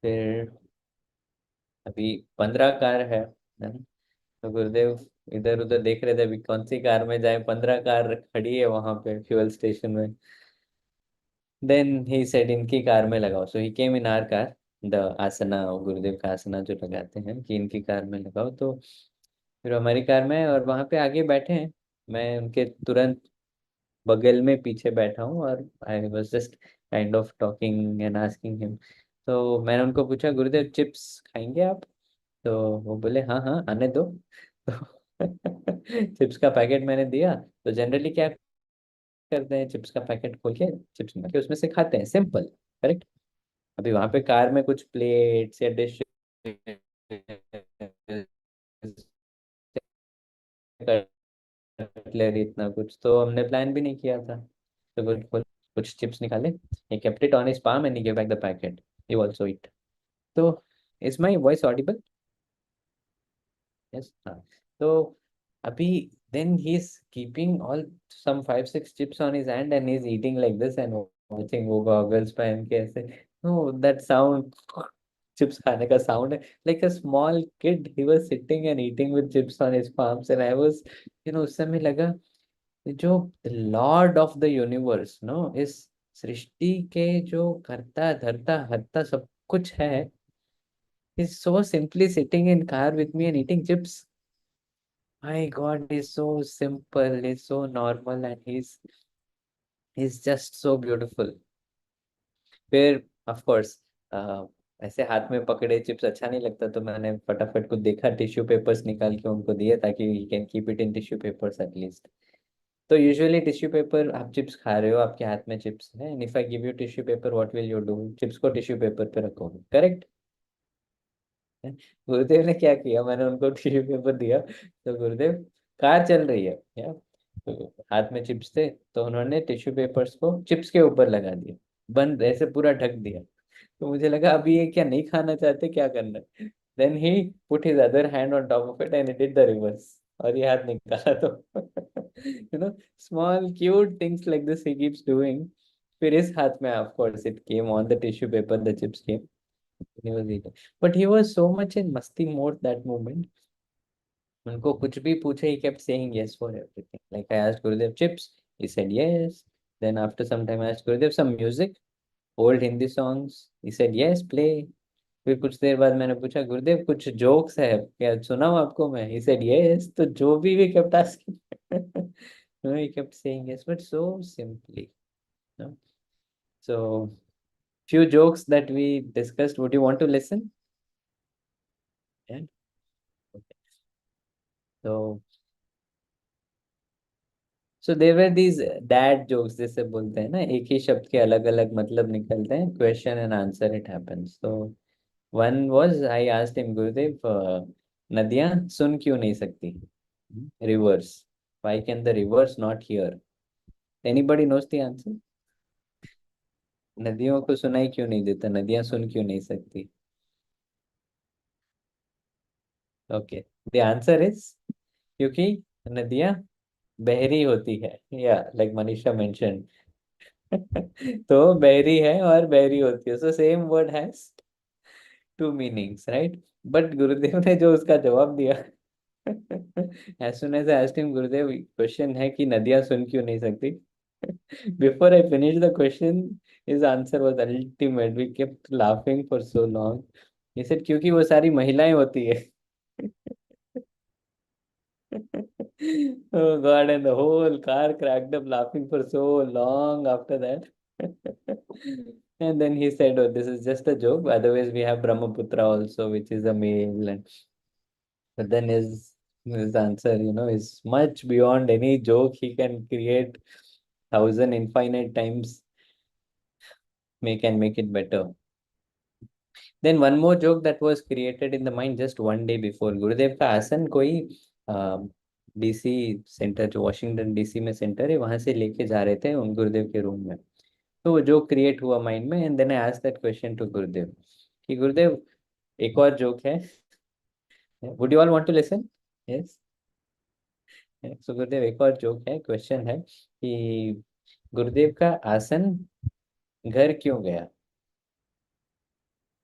फिर अभी 15 कार है ना? तो गुरुदेव इधर उधर देख रहे थे अभी कौन सी कार में जाए, 15 कार खड़ी है वहां पे फ्यूल स्टेशन में। देन ही सेड इनकी कार में लगाओ, सो ही केम इन आर कार, द आसना, गुरुदेव का आसना जो लगाते हैं कि इनकी कार में लगाओ। तो फिर हमारी कार में, और वहां पे आगे बैठे हैं, मैं उनके तुरंत बगल में पीछे बैठा हूँ, और I was just kind of talking and asking him. तो मैंने उनको पूछा, गुरुदेव चिप्स खाएंगे आप? तो वो बोले हाँ हाँ आने दो। तो चिप्स का पैकेट मैंने दिया। तो जनरली क्या करते हैं, चिप्स का पैकेट खोल के चिप्स निकाल के उसमें से खाते हैं, सिंपल, करेक्ट। अभी वहां पे कार में कुछ प्लेट्स या डिश, कटलरी, इतना कुछ तो हमने प्लान भी नहीं किया था। तो कुछ चिप्स निकाले, he kept it on his palm and he gave back the packet, he also eat। तो is my voice audible? Yes, हाँ। तो अभी then he's keeping all some 5 6 chips on his hand and he's eating like this and watching, वो goggles पहन के ऐसे, no that sound, chips खाने का sound है, like a small kid he was sitting and eating with chips on his palms, and I was, उस समय लगा जो lord of the universe no, इस सृष्टि के जो करता धरता हरता सब कुछ है, is so simply sitting in car with me and eating chips। My God, he's so simple, he's so normal, and he's just so beautiful। फिर ऑफ कोर्स ऐसे हाथ में पकड़े चिप्स अच्छा नहीं लगता, तो मैंने फटाफट कुछ देखा, टिश्यू पेपर्स निकाल के उनको दिए ताकि you can keep it in tissue papers at least. तो यूजुअली टिश्यू पेपर, आप चिप्स खा रहे हो, आपके हाथ में चिप्स है, and if I give you tissue paper what will you do, chips को टिश्यू पेपर पे रखोगे, करेक्ट। गुरुदेव ने क्या किया, मैंने उनको टिश्यू पेपर दिया, तो गुरुदेव, कार चल रही है या, तो हाथ में चिप्स थे, तो उन्होंने टिश्यू पेपर्स को चिप्स के ऊपर लगा दिया, बंद ऐसे पूरा ढक दिया। तो मुझे लगा अभी ये क्या नहीं खाना चाहते, क्या करना है। Then he put his other hand on top of it and it did the reverse, और ये हाथ निकाला। तो small cute things like this he keeps doing. फिर इस हाथ में of course it came on the tissue paper, the chips came, he was eating, but he was so much in masti mode that moment। उनको कुछ भी पूछे he kept saying yes for everything, like I asked Gurudev chips, he said yes। Then after some time I asked Gurudev some music, old Hindi songs, he said yes play। फिर कुछ देर बाद मैंने पूछा, गुरुदेव कुछ जोक्स है क्या, सुनाऊं आपको मैं, he said yes। तो जो भी we kept asking, no, he kept saying yes, but so simply, no? So few jokes that we discussed, would you want to listen? Yeah, okay। So देवर दीज डैड जोक्स जैसे बोलते हैं ना, एक ही शब्द के अलग अलग मतलब निकलते हैं, question and answer it happens. तो one was I asked him, Gurudev नदियां सुन क्यों नहीं सकती, rivers, why can the rivers not hear, anybody knows the answer? नदियों को सुनाई क्यों नहीं देता, नदियां सुन क्यों नहीं सकती? ओके, द आंसर इज, क्योंकि नदियां बहरी होती है, या लाइक मनीषा मेंशन। तो बहरी है और बहरी होती है, so same word has two meanings, right? But गुरुदेव ने जो उसका जवाब दिया, as soon as I asked him, Gurudev question है कि नदियां सुन क्यों नहीं सकती? Before I finished the question, his answer was ultimate. We kept laughing for so long. He said क्योंकि वो सारी महिलाएं होती है. Oh God, and the whole car cracked up laughing for so long after that. And then he said, oh, this is just a joke. Otherwise, we have Brahmaputra also, which is a male. And but then his answer, is much beyond any joke he can create thousand infinite times. Make it better. Then one more joke that was created in the mind just one day before. गुरुदेव का आसन कोई DC centre, जो Washington DC में centre है, वहां से लेके जा रहे थे उन गुरुदेव के रूम में. तो वो जोक क्रिएट हुआ माइंड में. And then I asked that question to Gurudev कि गुरुदेव एक और जोक है. Would you all want to listen? Yes. So Gurudev एक और जोक है, क्वेश्चन है कि गुरुदेव का आसन घर क्यों गया?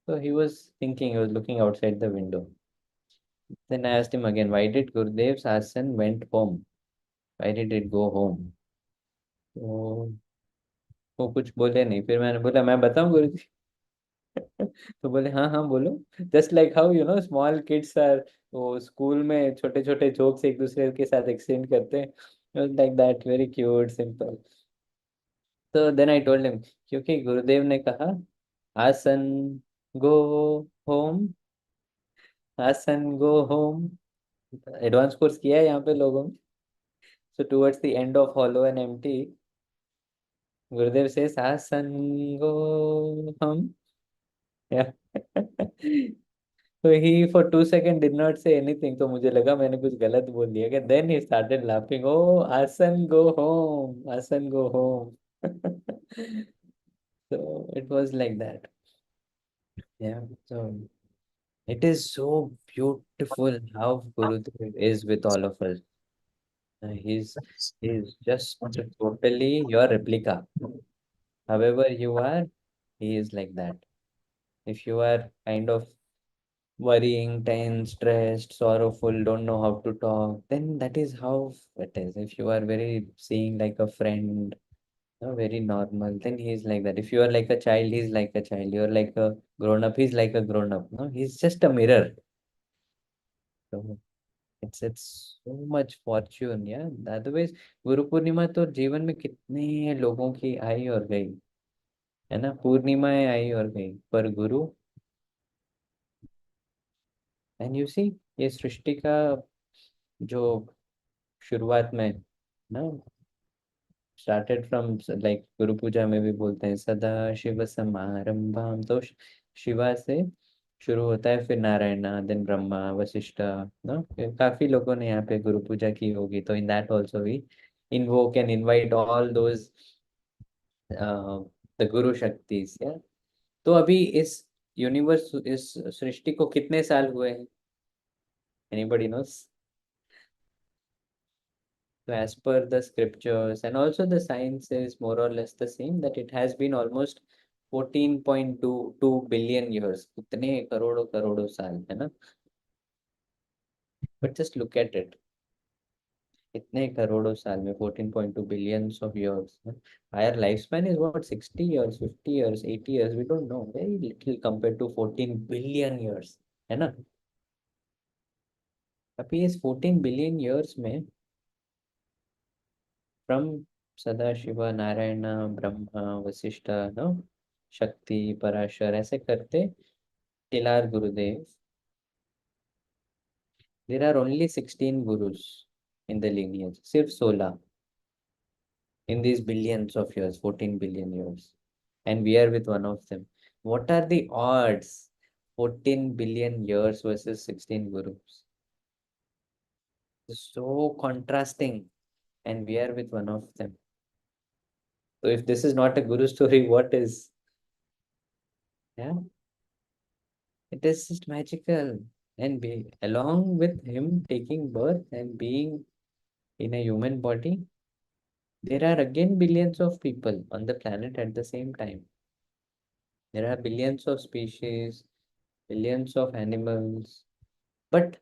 So he was thinking, he was looking outside the window. Then I asked him again, why did Gurudev's asan went home? Why did it go home? तो वो कुछ बोले नहीं. फिर मैंने बोला, मैं बताऊं गुरुजी? तो बोले हाँ हाँ बोलो. Just like how small kids are, वो स्कूल में छोटे छोटे जोक्स एक दूसरे के साथ एक्सचेंज करते हैं, like that, very cute simple. तो देन आई टोल्ड हिम, क्योंकि गुरुदेव ने कहा आसन गो होम, आसन गो होम. एडवांस कोर्स किया है यहाँ पे लोगों ने. So towards the end of hollow and empty, Gurudev से आसन गो हम. तो he for 2 second did not say anything. तो मुझे लगा मैंने कुछ गलत बोल दिया क्या. Then he started laughing. Oh आसन गो होम, आसन go home. So it was like that. Yeah. So it is so beautiful how Gurudev is with all of us. He's just totally your replica. However you are, he is like that. If you are kind of worrying, tense, stressed, sorrowful, don't know how to talk, then that is how it is. If you are very seeing like a friend, very normal, then he is like that. If you are like a child, he's like a child. You are like a grown up, he's like a grown up. No, he's just a mirror. So it's so much fortune, yeah. Otherwise, Guru Purnima तो जीवन में कितने लोगों की आई और गई, है ना. पूर्णिमाएं आई और गई, पर गुरु. एंड यू सी, ये सृष्टि का जो शुरुआत में ना, स्टार्टेड फ्रॉम लाइक गुरु पूजा में भी बोलते हैं सदा शिव समारंभम. तो शिवा से शुरू होता है, फिर नारायण, देन ब्रह्मा, वशिष्ठ. ना काफी लोगों ने यहाँ पे गुरु पूजा की होगी. तो in that also we invoke and invite all those the guru shaktis. या तो अभी इस यूनिवर्स, इस सृष्टि को कितने साल हुए हैं? Anybody knows? So as per the scriptures and also the science is more or less the same, that it has been almost 14.22 billion years. इतने करोड़ों करोड़ों साल, है ना. But just look at it. इतने करोड़ों साल में 14.2 billions of years. Our lifespan is what, 60 years, 50 years, 80 years, we don't know. Very little compared to 14 billion years, है ना. अभी इस 14 billion years में फ्रॉम सदा शिवा, नारायण, ब्रह्मा, वशिष्ठ, नो, शक्ति, पराशर, ऐसे करते till our Gurudev, there are only 16 gurus in the lineage. सिर्फ 16 in these billions of years, 14 billion years, and we are with one of them. What are the odds? 14 billion years versus 16 gurus. So contrasting, and we are with one of them. So if this is not a guru story, what is? Yeah, it is just magical. And be along with him taking birth and being in a human body, there are again billions of people on the planet at the same time. There are billions of species, billions of animals, but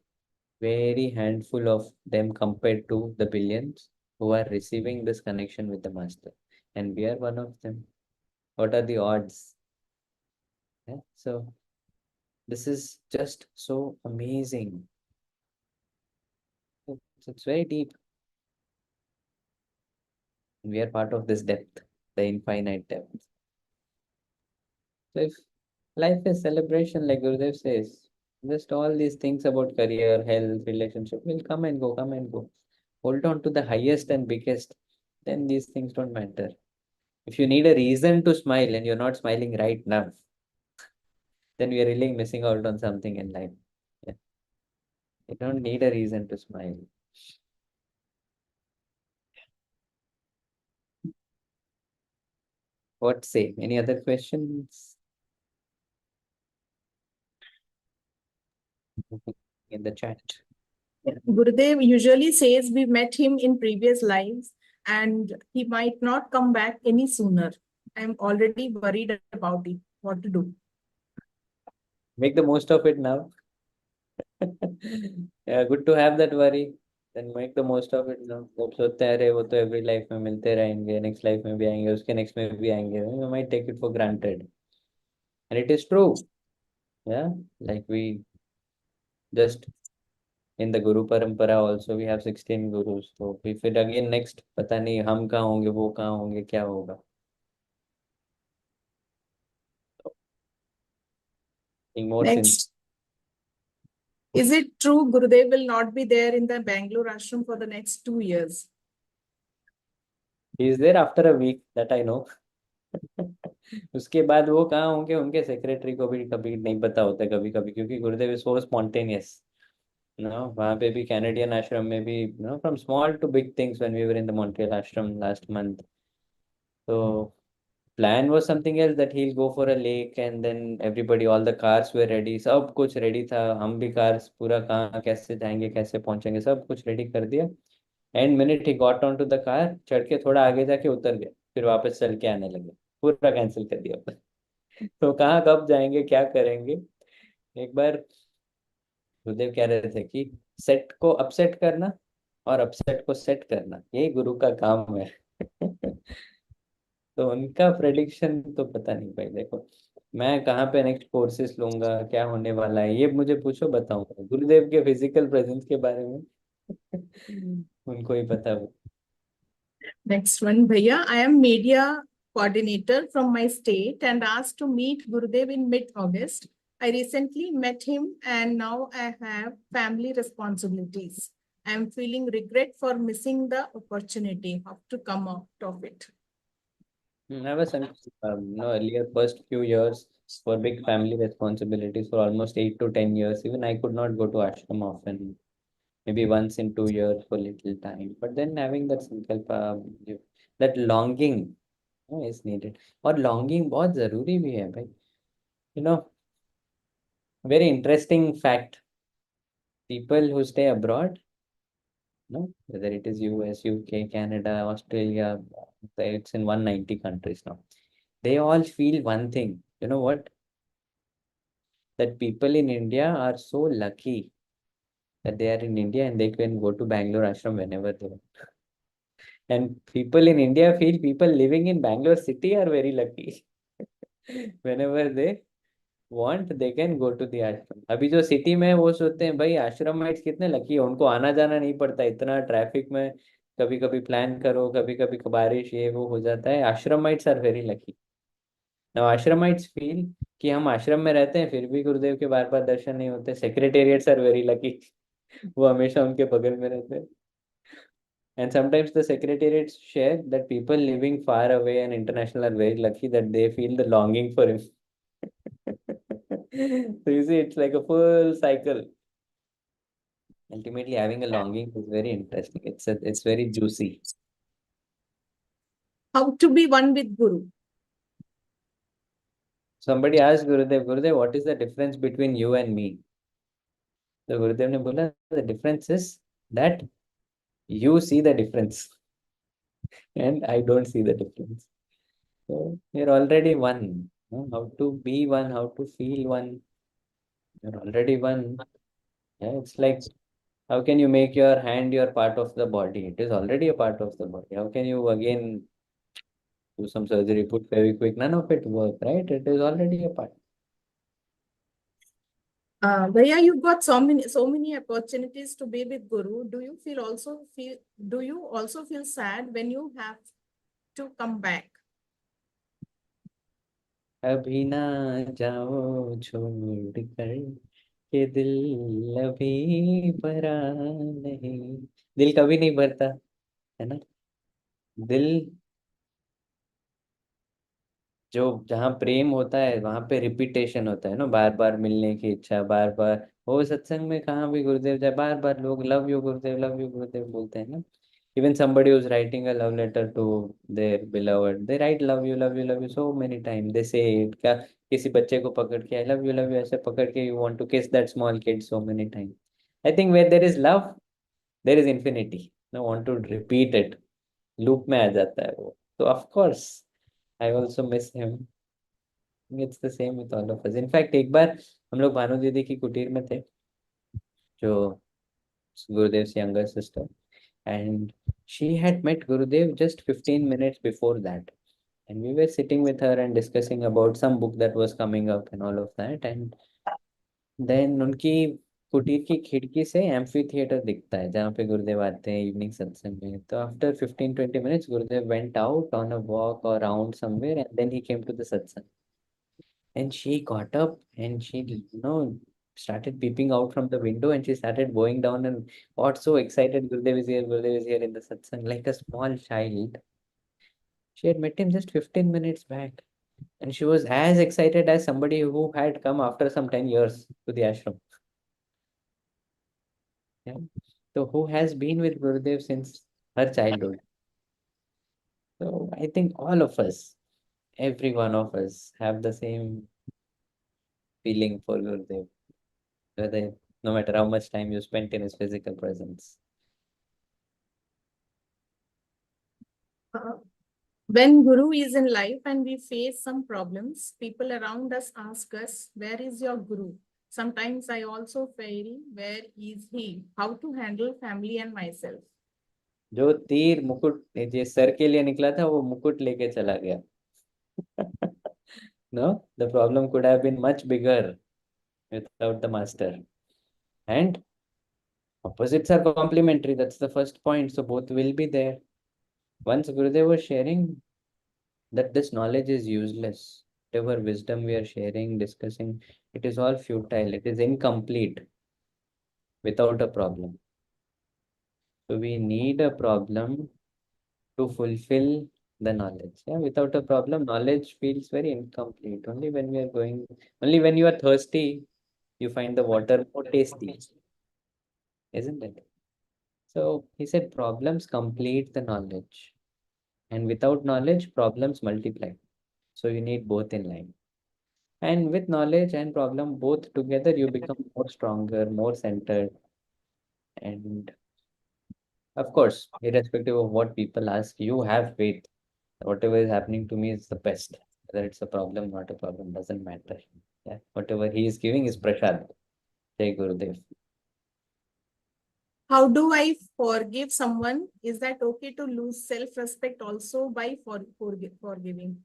very handful of them compared to the billions who are receiving this connection with the master. And we are one of them. What are the odds? Yeah? So this is just so amazing. It's very deep. We are part of this depth, the infinite depth. So if life is celebration, like Gurudev says, just all these things about career, health, relationship will come and go, come and go. Hold on to the highest and biggest, then these things don't matter. If you need a reason to smile and you're not smiling right now, then we are really missing out on something in life. Yeah. You don't need a reason to smile. What say? Any other questions in the chat? Gurudev usually says we met him in previous lives and he might not come back any sooner. I'm already worried about it. What to do? Make the most of it now. Yeah, good to have that worry. Then make the most of it now. जब सोचते हैं अरे वो तो every life में मिलते रहेंगे, next life में भी आएंगे, उसके next में भी आएंगे. You might take it for granted, and it is true. Yeah, like we just in the Guru Parampara also we have 16 gurus. So if it again next पता नहीं हम कहाँ होंगे, वो कहाँ होंगे, क्या होगा. Being more Next. Is it true Gurudev will not be there in the Bangalore ashram for the next 2 years? He is there after a week, that I know. उसके बाद वो कहाँ होंगे, उनके सेक्रेटरी को भी कभी नहीं पता होता कभी कभी, क्योंकि गुरुदेव इज सो स्पॉन्टेनियस. नो, वहाँ पे भी कैनेडियन आश्रम में भी, no, from small to big things when we were in the Montreal ashram last month. तो plan was something else, that he'll go for a lake and then everybody, all the cars were ready, सब कुछ ready था. हम भी cars पूरा कहाँ कैसे जाएंगे, कैसे पहुंचेंगे, सब कुछ ready कर दिया. And minute he got on to the car, चढ़ के थोड़ा आगे जाके उतर गए, फिर वापस चल के आने लगे, पूरा कैंसिल कर दिया. तो कहाँ कब जाएंगे, क्या करेंगे. एक बार गुरुदेव कह रहे थे कि सेट को अपसेट करना और अपसेट को सेट करना, यही गुरु का काम है. तो उनका प्रेडिक्शन तो पता नहीं भाई. देखो मैं कहाँ पे नेक्स्ट कोर्सेस लूंगा, क्या होने वाला है, ये मुझे पूछो, बताऊंगा. गुरुदेव के फिजिकल प्रेजेंस के बारे में उनको ही पता है. Next one, Bhaiya. I am media coordinator from my state and asked to meet Gurudev in mid-August. I recently met him and now I have family responsibilities. I am feeling regret for missing the opportunity. How to come out of it? I was earlier first few years for big family responsibilities for almost 8 to 10 years. Even I could not go to ashram often. Maybe once in 2 years for little time. But then having that sankalpa, that longing is needed. और longing बहुत जरूरी भी है भाई. You know, very interesting fact. People who stay abroad, no, whether it is US, UK, Canada, Australia, it's in 190 countries now. They all feel one thing. You know what? That people in India are so lucky that they are in India and they can go to Bangalore ashram whenever they want. And people in India feel people living in Bangalore city are very lucky. Whenever they want, they can go to the ashram. अभी जो city में है वो सोचते हैं भाई ashramites कितने lucky है, उनको आना जाना नहीं पड़ता इतना ट्रैफिक में. कभी कभी प्लान करो, कभी कभी बारिश ये वो हो जाता है. Ashramites are very lucky. Now ashramites feel कि हम आश्रम में रहते हैं फिर भी गुरुदेव के बार बार दर्शन नहीं होते. सेक्रेटेरिएट्स आर वेरी लकी. वो हमेशा उनके बगल में रहते हैं. And sometimes the secretariats share that people living far away and international are very lucky that they feel the longing for him. So you see, it's like a full cycle. Ultimately, having a longing is very interesting. It's very juicy. How to be one with Guru? Somebody asked Gurudev, Gurudev, what is the difference between you and me? So Gurudev ne bola, the difference is that you see the difference and I don't see the difference. So you're already one. How to be one, how to feel one. You're already one. Yeah, it's like, how can you make your hand your part of the body? It is already a part of the body. How can you again do some surgery, put very quick? None of it work, right? It is already a part. Bhaiya, you got so many opportunities to be with Guru. Do you also feel sad when you have to come back? अभी ना जाओ छोड़ कर के दिल अभी भरा नहीं. दिल कभी नहीं भरता, है ना. दिल, जो जहाँ प्रेम होता है वहां पे रिपीटेशन होता है ना, बार बार मिलने की इच्छा, बार बार. वो सत्संग में कहाँ भी गुरुदेव जाए, बार बार लोग लव यू गुरुदेव बोलते हैं ना. Even somebody who's writing a love letter to their beloved, they write love you so many times. They say it. क्या किसी बच्चे को पकड़ के I love you ऐसे पकड़ के you want to kiss that small kid so many times. I think where there is love, there is infinity. No want to repeat it. Loop में आ जाता है वो. So of course, I also miss him. It's the same with all of us. In fact, एक बार हम लोग भानु दीदी की कुटीर में थे, जो Gurudev's younger sister, and she had met Gurudev just 15 minutes before that. And we were sitting with her and discussing about some book that was coming up and all of that. And then उनकी कुटीर की खिड़की से amphi theatre दिखता है जहाँ पे गुरुदेव आते हैं इवनिंग सत्संग में. तो after 15-20 minutes Gurudev went out on a walk or around somewhere and then he came to the satsang. And she got up and she, started peeping out from the window and she started going down and got so excited. Gurudev is here in the satsang, like a small child. She had met him just 15 minutes back. And she was as excited as somebody who had come after some 10 years to the ashram. Yeah. So who has been with Gurudev since her childhood? So I think all of us, every one of us, have the same feeling for Gurudev, whether no matter how much time you spent in his physical presence. Uh, When Guru is in life and we face some problems, people around us ask us, where is your Guru? Sometimes I also feel, where is he? How to handle family and myself? जो तीर मुकुट ये sir के लिए निकला था वो मुकुट लेके चला गया. No, the problem could have been much bigger without the master. And opposites are complementary. That's the first point. So both will be there. Once Gurudev was sharing that this knowledge is useless. Whatever wisdom we are sharing, discussing, it is all futile. It is incomplete without a problem. So we need a problem to fulfill the knowledge. Yeah, without a problem, knowledge feels very incomplete. Only when you are thirsty, you find the water more tasty, isn't it? So he said problems complete the knowledge. And without knowledge, problems multiply. So you need both in line. And with knowledge and problem both together, you become more stronger, more centered. And of course, irrespective of what people ask, you have faith. Whatever is happening to me is the best. Whether it's a problem, not a problem, doesn't matter. Yeah. Whatever he is giving is prasad. Jai Gurudev. How do I forgive someone? Is that okay to lose self-respect also by forgiving?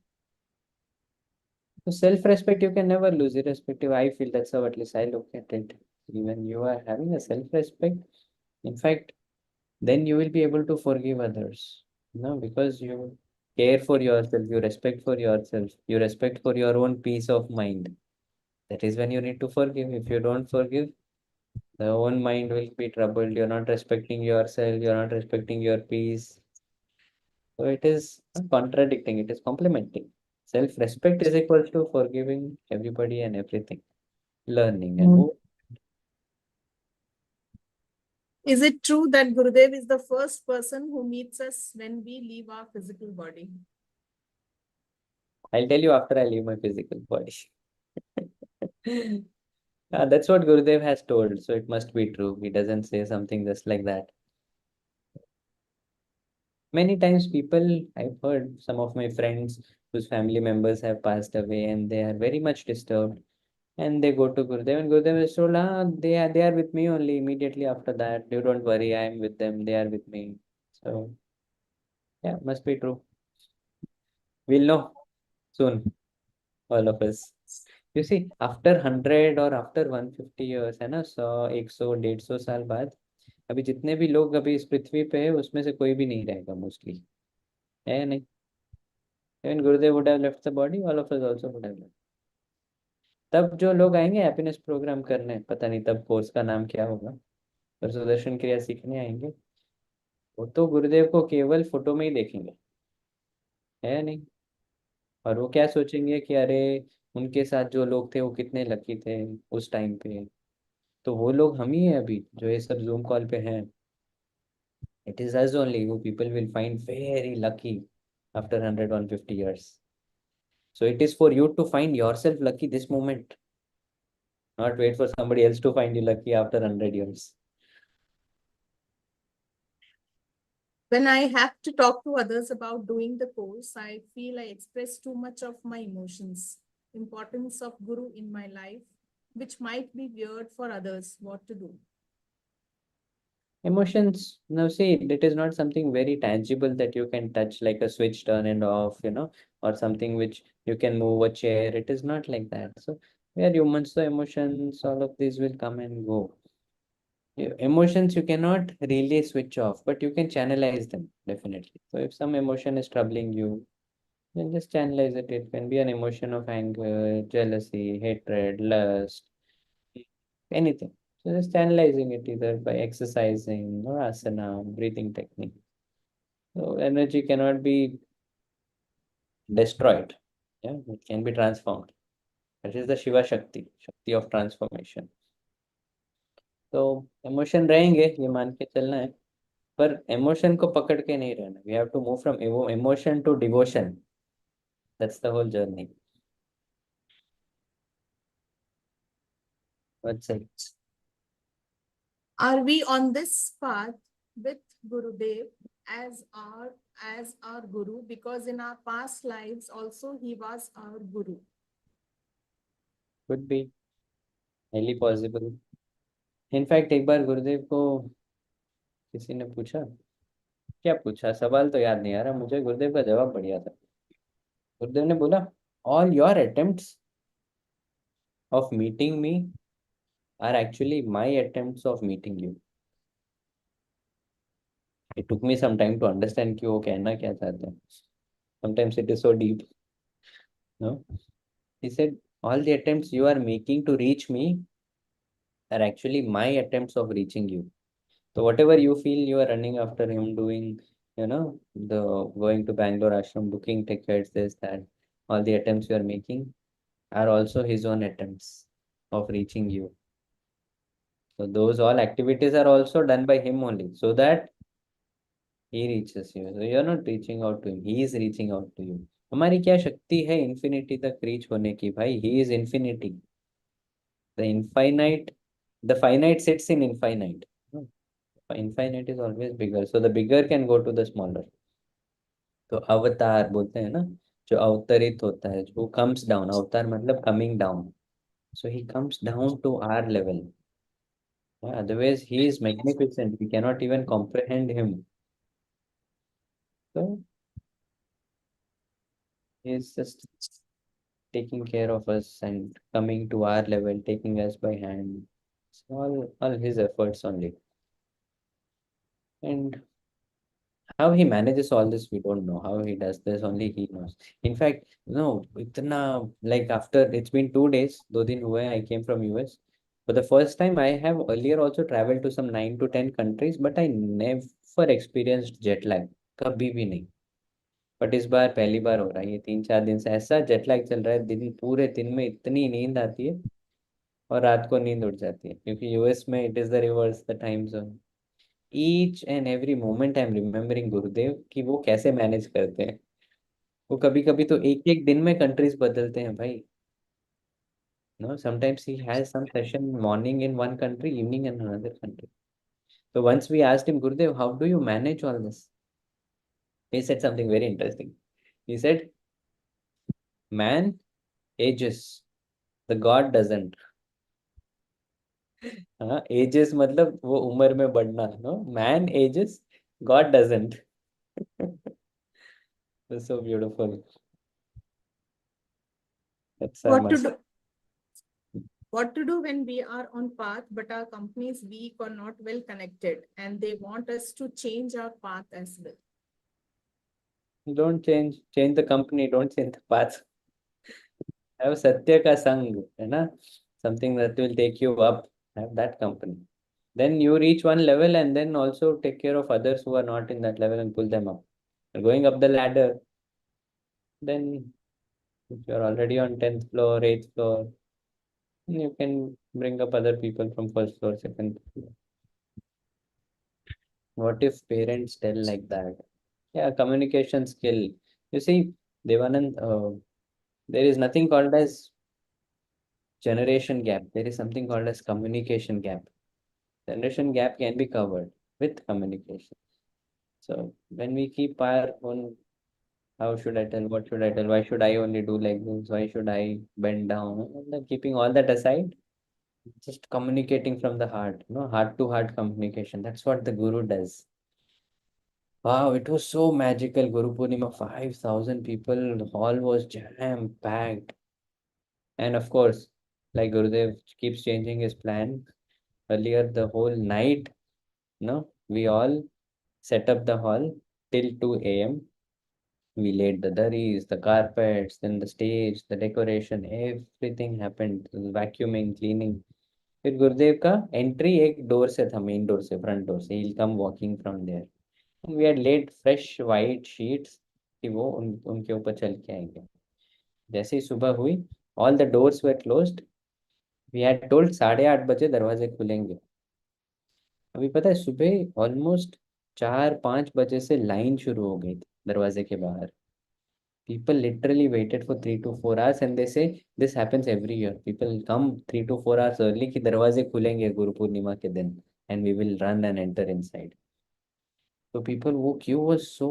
So self-respect you can never lose, irrespective. I feel that's how at least I look at it. Even you are having a self-respect, in fact, then you will be able to forgive others. Because you care for yourself, you respect for yourself, you respect for your own peace of mind. That is when you need to forgive. If you don't forgive, the own mind will be troubled. You're not respecting yourself, you're not respecting your peace. So it is not contradicting, it is complementing. Self-respect is equal to forgiving everybody and everything, learning and move. Is it true that Gurudev is the first person who meets us when we leave our physical body? I'll tell you after I leave my physical body. That's what Gurudev has told, so it must be true. He doesn't say something just like that. Many times I've heard some of my friends whose family members have passed away and they are very much disturbed. And they go to Gurudev, and Gurudev is told, they are with me only. Immediately after that, you don't worry, I am with them, they are with me. So yeah, must be true. We'll know soon, all of us. You see, after 100 और after 150 years है ना, 100, 100, 150 साल बाद, अभी जितने भी लोग अभी इस पृथ्वी पे है, उसमें से कोई भी नहीं रहेगा मोस्टली, है नहीं? Even Gurudev would have left the body, all of us also would have left. तब जो लोग आएंगे हैप्पीनेस प्रोग्राम करने, पता नहीं तब कोर्स का नाम क्या होगा, पर सुदर्शन क्रिया सीखने आएंगे, वो तो गुरुदेव को केवल फोटो में ही देखेंगे, है नहीं? और वो क्या सोचेंगे कि अरे, उनके साथ जो लोग थे वो कितने लकी थे उस टाइम पे, तो वो लोग हम ही हैं अभी जो ये सब जूम कॉल पे हैं. It is us only who people will find very lucky after 100, 150 years. So it is for you to find yourself lucky this moment, not wait for somebody else to find you lucky after 100 years. When I have to talk to others about doing the course, I feel I express too much of my emotions. Importance of Guru in my life, which might be weird for others. What to do? Emotions, now see, it is not something very tangible that you can touch like a switch turn and off, or something which you can move a chair. It is not like that. So we are humans, so emotions, all of these will come and go. Emotions you cannot really switch off, but you can channelize them definitely. So if some emotion is troubling you, then just channelize it. It can be an emotion of anger, jealousy, hatred, lust, anything. So just channelizing it either by exercising or asana, breathing technique. So energy cannot be destroyed. Yeah, it can be transformed. That is the Shiva Shakti, Shakti of transformation. तो emotion रहेंगे, ये मान के चलना है, पर emotion को पकड़ के नहीं रहना. We have to move from emotion to devotion. That's the whole journey. What's it? Are we on this path with Gurudev as our Guru? Because in our past lives also he was our Guru. Could be, highly possible. In fact एक बार गुरुदेव को किसी ने पूछा, क्या पूछा सवाल तो याद नहीं आ रहा मुझे, गुरुदेव का जवाब बढ़िया था. गुरुदेव ने बोला, all your attempts of meeting me are actually my attempts of meeting you. It took me some time to understand कि वो कहना क्या चाहते हैं. Sometimes it is so deep, no. He said, all the attempts you are making to reach me are actually my attempts of reaching you. So whatever you feel you are running after him doing, the going to Bangalore ashram, booking tickets, this, that, all the attempts you are making are also his own attempts of reaching you. So those all activities are also done by him only, so that he reaches you. So you are not reaching out to him, he is reaching out to you. हमारी क्या शक्ति है infinity तक reach होने की भाई? He is infinity. The infinite, the finite sits in infinite. Infinite is always bigger, so the bigger can go to the smaller. तो अवतार बोलते हैं ना, जो अवतरित होता है, जो comes down. अवतार मतलब coming down. So he comes down to our level. Otherwise he is magnificent, we cannot even comprehend him. So he is just taking care of us and coming to our level, taking us by hand. It's all his efforts only. And how he manages all this, we don't know. How he does this, only he knows. In fact, no, itna, like after it's been 2 days, 2 दिन हुए, I came from US. For the first time, I have earlier also traveled to some 9 to 10 countries, but I never experienced jet lag. कभी भी नहीं. But इस बार पहली बार हो रहा है. ये 3-4 दिन से ऐसा जेट लैग चल रहा है, दिन पूरे दिन में इतनी नींद आती है और रात को नींद उड़ जाती है, क्योंकि यूएस में it is the reverse the time zone. Each and every moment I am remembering गुरुदेव कि वो कैसे मैनेज करते हैं. वो कभी कभी तो एक एक दिन में कंट्रीज बदलते हैं भाई. No, sometimes he has some session morning in one country, evening in another country. So once we asked him, Gurudev, how do you manage all this? He said something very interesting. He said, man ages, The God doesn't. हाँ, ages मतलब वो उम्र में बढ़ना, no? Man ages, God doesn't. That's so beautiful. That's our What to must. do? What to do when we are on path, but our company is weak or not well connected, and they want us to change our path as well. Don't change the company, don't change the path. Have Satya ka Sang, है ना? Something that will take you up. Have that company. Then you reach one level and then also take care of others who are not in that level and pull them up. You're going up the ladder, then if you're already on 10th floor, 8th floor, you can bring up other people from first floor, second floor. What if parents tell like that? Yeah, communication skill. You see, Devanand, there is nothing called as generation gap. There is something called as communication gap. Generation gap can be covered with communication. So when we keep our own, how should I tell, what should I tell, why should I only do like this, why should I bend down, and then keeping all that aside, just communicating from the heart, heart to heart communication. That's what the Guru does. Wow, it was so magical. Guru Purnima, 5,000 people, the hall was jam packed. And of course, like Gurudev keeps changing his plan. Earlier, the whole night, we all set up the hall till 2 a.m. We laid the dharis, the carpets, then the stage, the decoration, everything happened. Vacuuming, cleaning. फिर गुरुदेव का entry एक door से था, main door से, front door से. He will come walking from there. We had laid fresh white sheets कि वो उनके ऊपर चल के आएंगे. जैसे ही सुबह हुई, all the doors were closed. We had told 8:30 बजे दरवाजे खुलेंगे. अभी पता है, सुबह ऑलमोस्ट 4-5 बजे से लाइन शुरू हो गई थी दरवाजे के बाहर. People literally waited for 3 to 4 hours, and they say this happens every year. People come 3 to 4 hours early कि दरवाजे खुलेंगे गुरु पूर्णिमा के दिन, and we will run and enter inside. So people, वो queue was so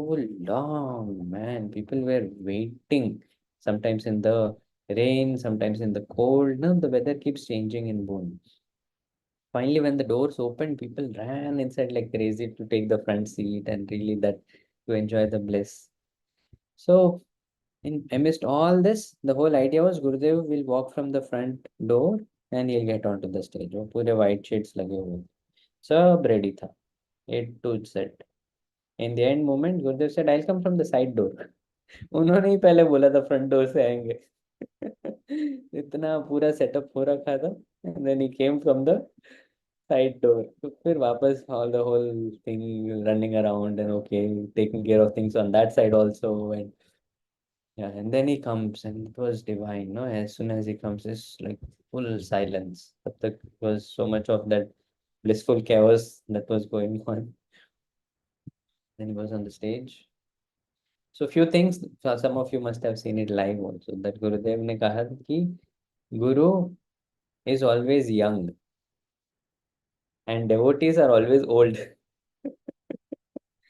long, man. People were waiting, sometimes in the rain, sometimes in the cold. No, the weather keeps changing in Boon. Finally, when the doors opened, people ran inside like crazy to take the front seat and really that to enjoy the bliss. So amidst all this, the whole idea was Gurudev will walk from the front door and he'll get onto the stage. वो पूरे white sheets लगे हुए, सब ready था, A to Z. In the end moment, Gurudev said, "I'll come from the side door." उन्होंने ही पहले बोला था front door से आएंगे. इतना पूरा setup हो रखा था, and then he came from the side door. तो फिर वापस all the whole thing running around and okay, taking care of things on that side also. And yeah, and then he comes and it was divine, no? As soon as he comes, it's like full silence. But there was so much of that blissful chaos that was going on. Then he was on the stage. So few things, some of you must have seen it live also, that Gurudev ने कहा कि Guru is always young and devotees are always old.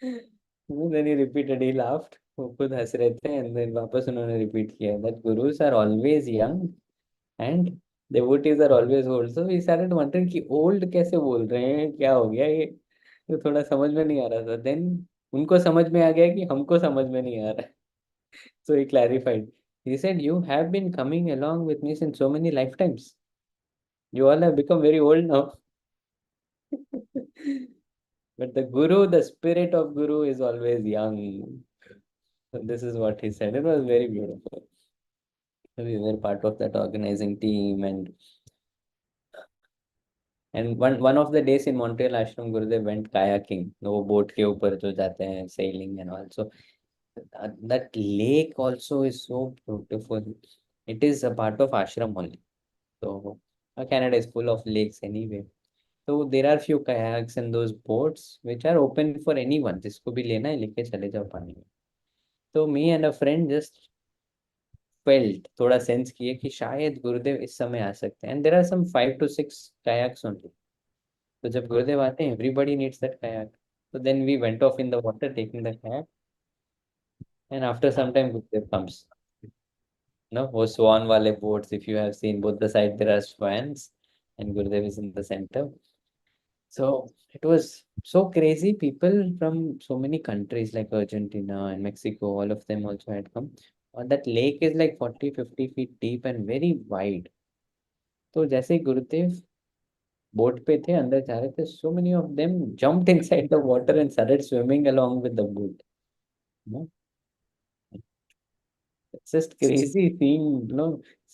Then he repeated, he laughed. वो खुद हंस रहे थे, and then वापस उन्होंने repeat किया that gurus are always young and devotees are always old. So we started wondering कि old कैसे बोल रहे हैं, क्या हो गया ये. तो थोड़ा समझ में नहीं आ रहा था. Then उनको समझ में आ गया कि हमको समझ में नहीं आ रहा. So he clarified. He said, "You have been coming along with me since so many lifetimes. You all have become very old now." But the Guru, the spirit of Guru is always young. So this is what he said. It was very beautiful. We were part of that organizing team, and one of the days in Montreal Ashram, Gurudev went kayaking. वो boat के ऊपर जो जाते हैं, sailing and all. So that lake also is so beautiful. It is a part of ashram only. So Canada is full of lakes anyway. So there are few kayaks and those boats which are open for anyone. जिसको भी लेना है लेके चले जाओ पानी में. So me and a friend just felt, थोड़ा सेंस किए कि शायद गुरुदेव इस समय आ सकते हैं. And there are some 5 to 6 kayaks only. तो जब गुरुदेव आते हैं, everybody needs that kayak. So then we went off in the water taking the kayak. And after some time, Gurudev comes. No, वो swan वाले boats, if you have seen both the side there are swans and Gurudev is in the center. So it was so crazy. People from so many countries like Argentina and Mexico, all of them also had come. That lake is like 40-50 feet deep and very wide. तो जैसे ही गुरुदेव boat पे थे, अंदर जा रहे थे, so many of them jumped inside the water and started swimming along with the boat. No? It's just crazy seeing,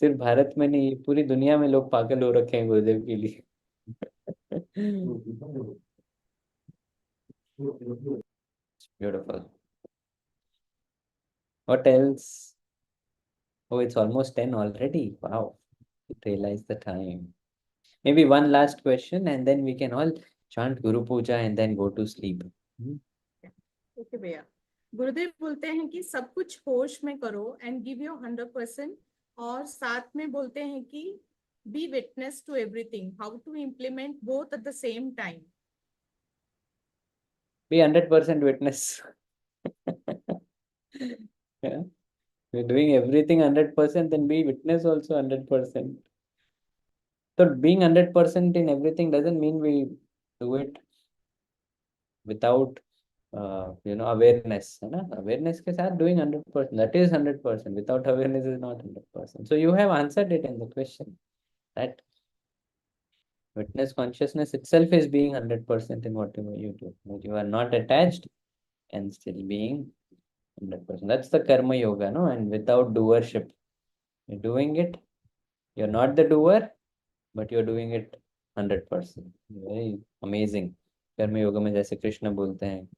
सिर्फ भारत में नहीं, पूरी दुनिया में लोग पागल हो रखे हैं गुरुदेव के लिए. It's beautiful. What else? Oh, it's almost 10 already. Wow. Didn't realize the time. Maybe one last question and then we can all chant Guru Puja and then go to sleep. Okay भैया, गुरुदेव बोलते हैं कि सब कुछ होश में करो and give your 100%, और साथ में बोलते हैं कि be witness to everything, how to implement both at the same time. Be 100% witness. Yeah. We're doing everything 100%, then be witness also 100%. So being 100% in everything doesn't mean we do it without awareness, है ना? Awareness के साथ doing 100%, that is 100%. Without awareness is not 100%. So you have answered it in the question, that witness consciousness itself is being 100% in whatever you do. That you are not attached and still being 100%. That's the karma yoga, no? And without doership, you're doing it. You're not the doer, but you're doing it 100%. Very amazing. कर्म योगा में जैसे कृष्ण बोलते हैं.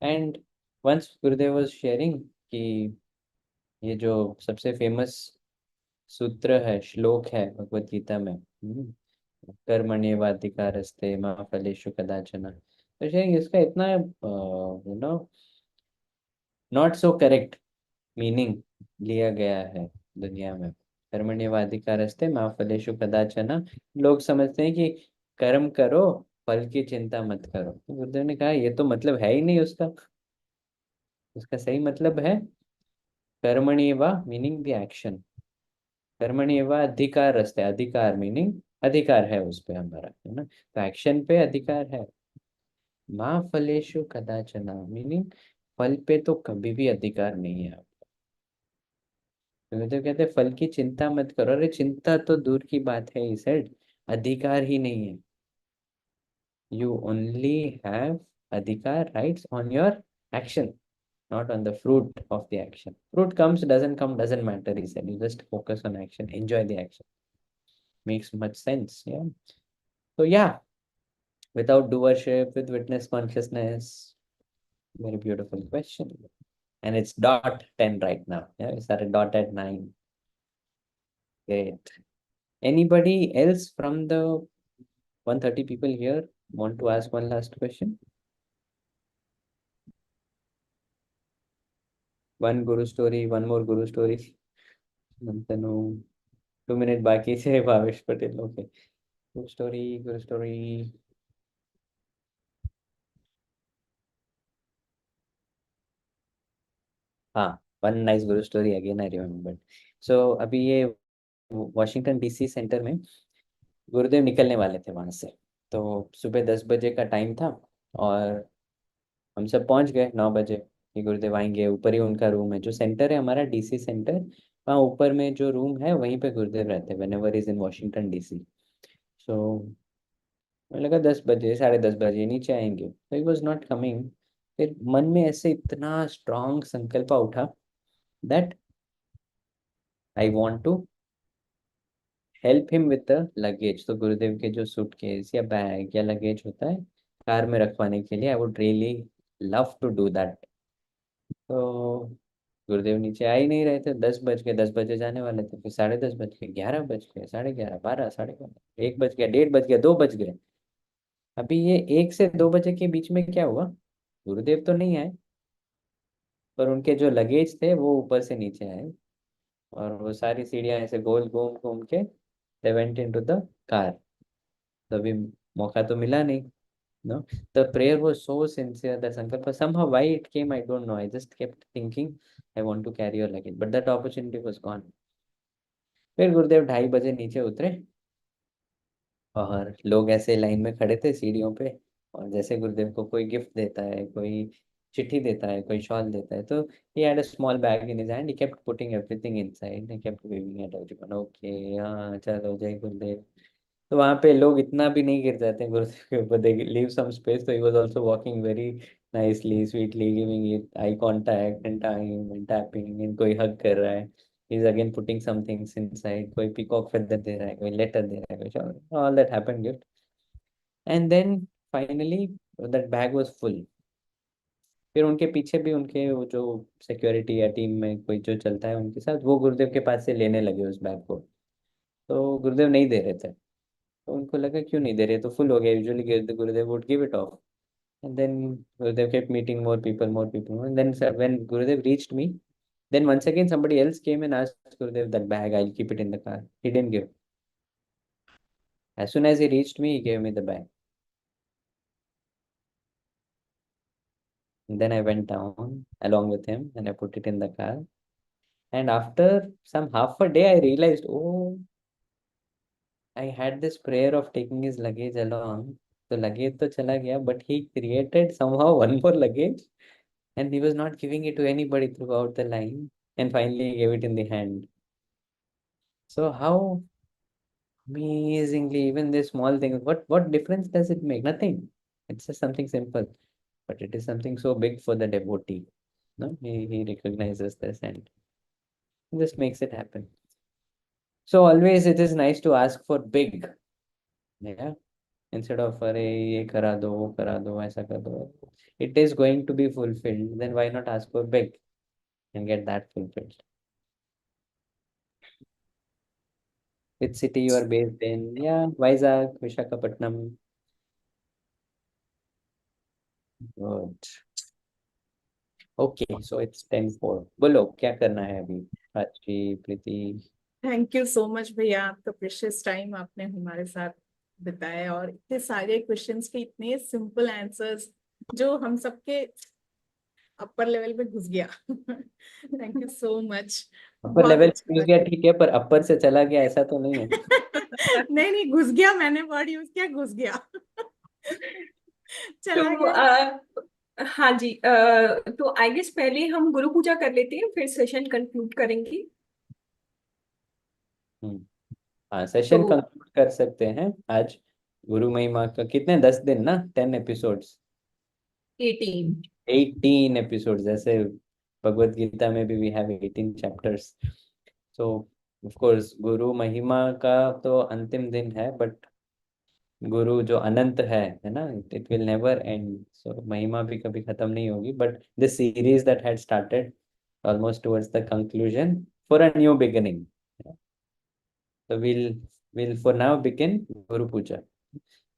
And once Gurudev was sharing कि ये जो सबसे famous सूत्र है, श्लोक है भगवत गीता में, कर्मण्येवाधिकारस्ते मा फलेषु कदाचन, तो शेयरिंग इसका इतना नॉट सो करेक्ट मीनिंग लिया गया है दुनिया में. कर्मण्येवाधिकारस्ते मा फलेषु कदाचन, लोग समझते हैं कि कर्म करो, फल की चिंता मत करो. तो गुरुदेव ने कहा ये तो मतलब है ही नहीं उसका. उसका सही मतलब है कर्मण्येवा मीनिंग द एक्शन, कर्मण्येवा अधिकारस्ते, अधिकार मीनिंग अधिकार है उस पे हमारा, है ना? तो एक्शन पे अधिकार है. माँ फलेषु कदाचन मीनिंग फल पे तो कभी भी अधिकार नहीं है. तो कहते फल की चिंता मत करो. अरे चिंता तो दूर की बात है, ही सेड अधिकार ही नहीं है. यू ओनली हैव अधिकार, rights on your action, not on the fruit of the action. Fruit comes, doesn't come, doesn't matter, he said. You just focus on action, enjoy the action. Makes much sense, yeah. So yeah, without doership, with witness consciousness. Very beautiful question. And it's dot 10 right now. Yeah, we started dot at 9. Great. Anybody else from the 130 people here want to ask one last question? One guru story, one more guru story. Nantanu, 2 minutes बाकी से. Bhavesh Patel, okay. Guru story, guru story. हाँ, one nice guru story again I remembered. So अभी ये Washington DC centre में गुरुदेव निकलने वाले थे वहां से. तो सुबह 10 बजे का टाइम था और हम सब पहुंच गए 9 बजे कि गुरुदेव आएंगे. ऊपर ही उनका रूम है, जो सेंटर है हमारा डीसी सेंटर, वहाँ ऊपर में जो रूम है वहीं पे गुरुदेव रहते हैं whenever is in Washington DC. So मुझे लगा 10 बजे, 10:30 बजे नीचे आएंगे. तो ही वॉज नॉट कमिंग. फिर मन में ऐसे इतना स्ट्रांग संकल्प उठा that I want to help him with the luggage. तो गुरुदेव के जो सूटकेस या बैग या लगेज होता है कार में रखवाने के लिए, I would really love to do that. तो गुरुदेव नीचे आ ही नहीं रहे थे. 10 बज गए, 10 बजे जाने वाले थे. फिर 10:30 बज गए, 11 बज गए, 11:30, 12, 12:30, 1 बज गया, 1:30 बज गया, 2 बज गए. अभी ये 1 से 2 बजे के बीच में क्या हुआ, गुरुदेव तो नहीं आए, पर उनके जो लगेज थे वो ऊपर से नीचे आए और वो सारी सीढ़ियाँ ऐसे गोल घूम घूम के they went into the car. तो अभी मौका तो मिला नहीं. No, the prayer was so sincere, the sankalpa. Somehow, why it came, I don't know. I just kept thinking, I want to carry your luggage, but that opportunity was gone. फिर गुरुदेव 2:30 बजे नीचे उतरे और लोग ऐसे लाइन में खड़े थे सीढ़ियों पे, और जैसे गुरुदेव को कोई गिफ्ट देता है, कोई चिट्ठी देता है, कोई शॉल देता है, तो he had a small bag in his hand. He kept putting everything inside. He kept waving at everyone. Okay, हाँ चलो जय गुरुदेव. तो वहां पे लोग इतना भी नहीं गिर जाते हैं गुरुदेव के ऊपर. They leave some space. तो he was also walking very nicely, sweetly, giving it eye contact and time and tapping, and कोई हग कर रहा है. He is again putting some things inside. कोई पीकॉक फेदर दे रहा है, कोई लेटर दे रहा है, कोई all that happened gift. And then finally that bag was full. फिर उनके पीछे भी उनके वो जो सिक्योरिटी या टीम में कोई जो चलता है उनके साथ, वो गुरुदेव के पास से लेने लगे उस बैग को. तो गुरुदेव नहीं दे रहे थे. तो उनको लगा क्यों नहीं दे रहे, तो फुल हो गया. Usually Gurudev would give it of. And then Gurudev kept meeting more people, more people. And then when Gurudev reached me, then once again somebody else came and asked Gurudev that bag, I'll keep it in the car. He didn't give. As soon as he reached me, he gave me the bag. And then I went down along with him and I put it in the car. And after some half a day, I realized, oh, I had this prayer of taking his luggage along. So luggage to chala gaya, but he created somehow one more luggage, and he was not giving it to anybody throughout the line, and finally he gave it in the hand. So how amazingly, even this small thing, what difference does it make? Nothing. It's just something simple, but it is something so big for the devotee. No, he recognizes this and just makes it happen. So always it is nice to ask for big, yeah, instead of अरे ये करा दो, वो करा दो, ऐसा कर दो. It is going to be fulfilled. Then why not ask for big and get that fulfilled? Which city you are based in? Yeah, Vizag, Visakhapatnam. Good. Okay, so it's 10:04. बोलो क्या करना है अभी? प्राची, प्रीति. थैंक यू सो मच भैया, आपका precious time आपने हमारे साथ बिताया और इतने सारे क्वेश्चंस के इतने सिंपल आंसर्स जो हम सबके अपर लेवल पे घुस गया. Thank you so much. Upper बहुत लेवल अच्छा घुस गया लगा. ठीक है, पर अपर से चला गया ऐसा तो नहीं है. नहीं नहीं, घुस गया, मैंने वर्ड यूज किया, घुस गया. चला तो गया. हाँ जी, तो आई गेस पहले हम गुरु पूजा कर लेते हैं, फिर सेशन कंक्लूड करेंगे. हाँ, सेशन तो कंक्लूड कर सकते हैं आज. गुरु महिमा का कितने, 10 दिन ना, 10 एपिसोड्स. 18. 18 एपिसोड, जैसे भगवत गीता में भी we have 18 chapters. So of course Guru Mahima का तो अंतिम दिन है, बट गुरु जो अनंत है ना, इट विल नेवर एंड. सो महिमा भी कभी खत्म नहीं होगी, but this series that had started almost towards the conclusion for a new beginning. So we'll for now begin Guru Puja.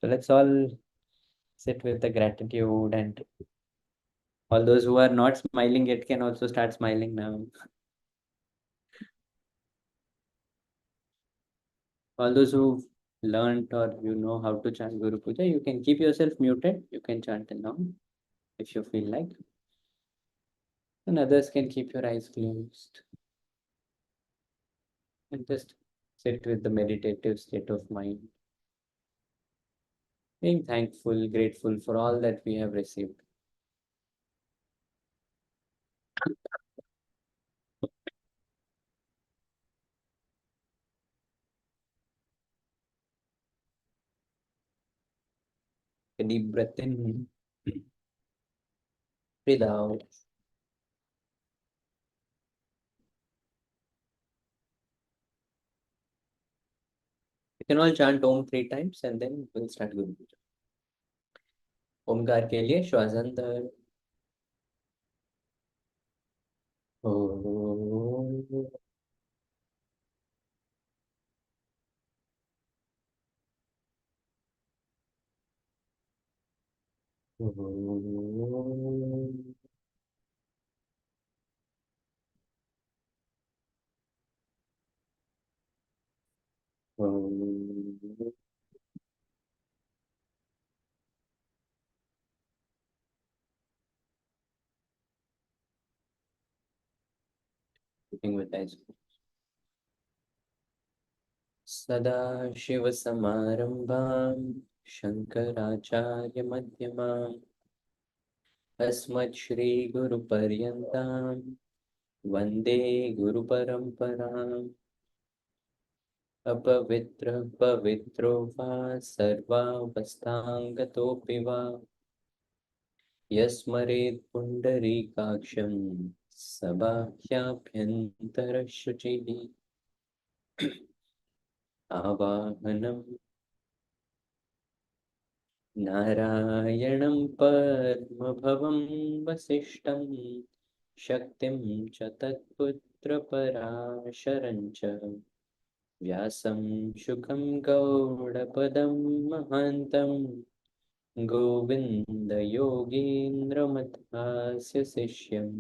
So let's all sit with the gratitude, and all those who are not smiling yet can also start smiling now. All those who've learned or you know how to chant Guru Puja, you can keep yourself muted. You can chant along if you feel like. And others can keep your eyes closed and just sit with the meditative state of mind, being thankful, grateful for all that we have received. A deep breath in, breathe out. You can all chant Om 3 times and then we'll start Guru Puja. Omkar के लिए श्वास अंदर. ओम. ओम. ओम. Cooking with ice cream. सदाशिवसमारम्भां शङ्कराचार्यमध्यमाम् अस्मत्श्रीगुरुपर्यन्तां वन्दे गुरुपरम्पराम् अपवित्रः पवित्रो वा सर्वावस्थाङ्गतोऽपि वा यस्मरेत् पुण्डरीकाक्षं सबाह्याभ्यन्तरशुचिः आवाहनं नारायणं परमभवं वसिष्ठं शक्तिं च तत्पुत्रपराशरं च व्यासं शुकं गौडपदं महान्तं गोविन्दयोगीन्द्रमथास्य शिष्यम्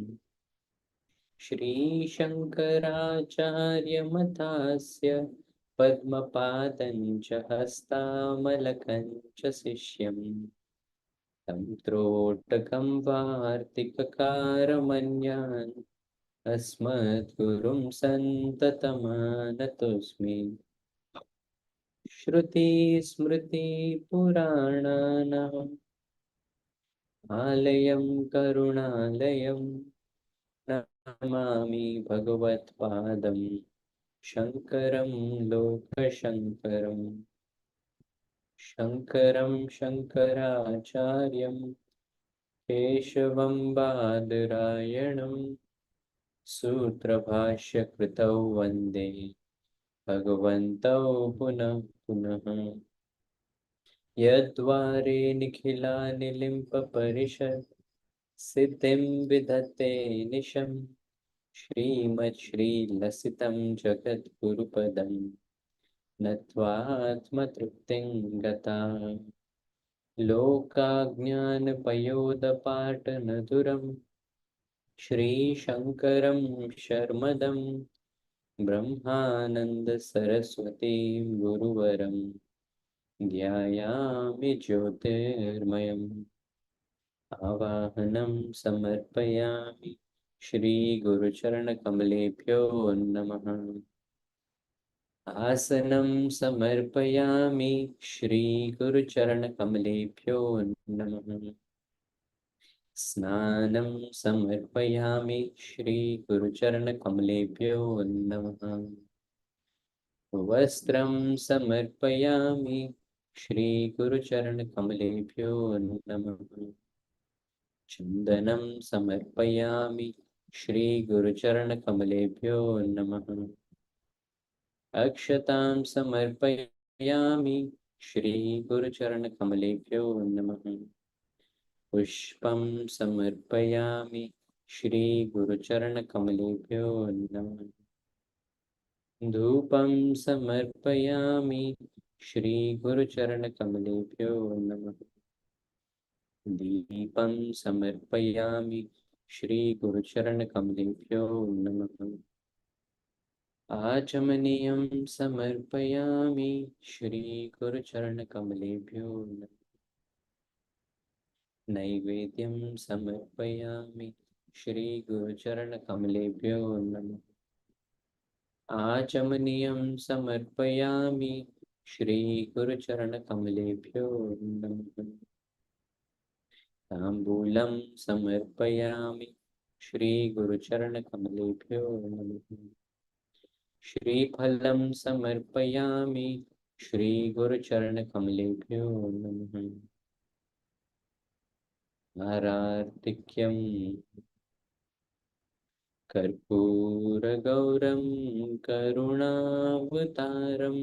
श्रीशङ्कराचार्यमथास्य पद्मपादं च हस्तामलकं च शिष्यम् तं त्रोटकं वार्तिककारमन्यान् अस्मद्गुरुं सन्ततमानतोऽस्मि श्रुतिस्मृतिपुराणानाम् आलयं करुणालयं नमामि भगवत्पादं शङ्करं लोकशङ्करं शङ्करं शङ्कराचार्यं केशवं बादरायणं सूत्रभाष्यकृतौ वन्दे भगवन्तौ पुनः पुनः यद्वारे निखिलानिलिम्पपरिषत् सिद्धिं विधत्ते निशं श्रीमच्छ्रीलसितं जगद्गुरुपदं नत्वात्मतृप्तिं गता लोकाज्ञानपयोदपाटनधुरं श्रीशङ्करं शर्मदं ब्रह्मानन्दसरस्वतीं गुरुवरं ध्यायामि ज्योतिर्मयम् आवाहनं समर्पयामि श्रीगुरुचरणकमलेभ्यो नमः आसनं समर्पयामि श्रीगुरुचरणकमलेभ्यो नमः स्नानं समर्पयामि श्रीगुरुचरणकमलेभ्यो नमः वस्त्रं समर्पयामि श्रीगुरुचरणकमलेभ्यो नमः चन्दनं समर्पयामि श्रीगुरुचरणकमलेभ्यो नमः अक्षतां समर्पयामि श्रीगुरुचरणकमलेभ्यो नमः पुष्पं समर्पयामि श्रीगुरुचरणकमलेभ्यो नमः धूपं समर्पयामि श्रीगुरुचरणकमलेभ्यो नमः दीपं समर्पयामि श्रीगुरुचरणकमलेभ्यो नमः आचमनीयं समर्पयामि श्रीगुरुचरणकमलेभ्यो नमः नैवेद्यं समर्पयामि श्रीगुरुचरणकमलेभ्यो नमः आचमनीयं समर्पयामि श्रीगुरुचरणकमलेभ्यो नमः ताम्बूलं समर्पयामि श्रीगुरुचरणकमलेभ्यो नमः श्रीफलं समर्पयामि श्रीगुरुचरणकमलेभ्यो नमः आरार्तिक्यं कर्पूरगौरं करुणावतारं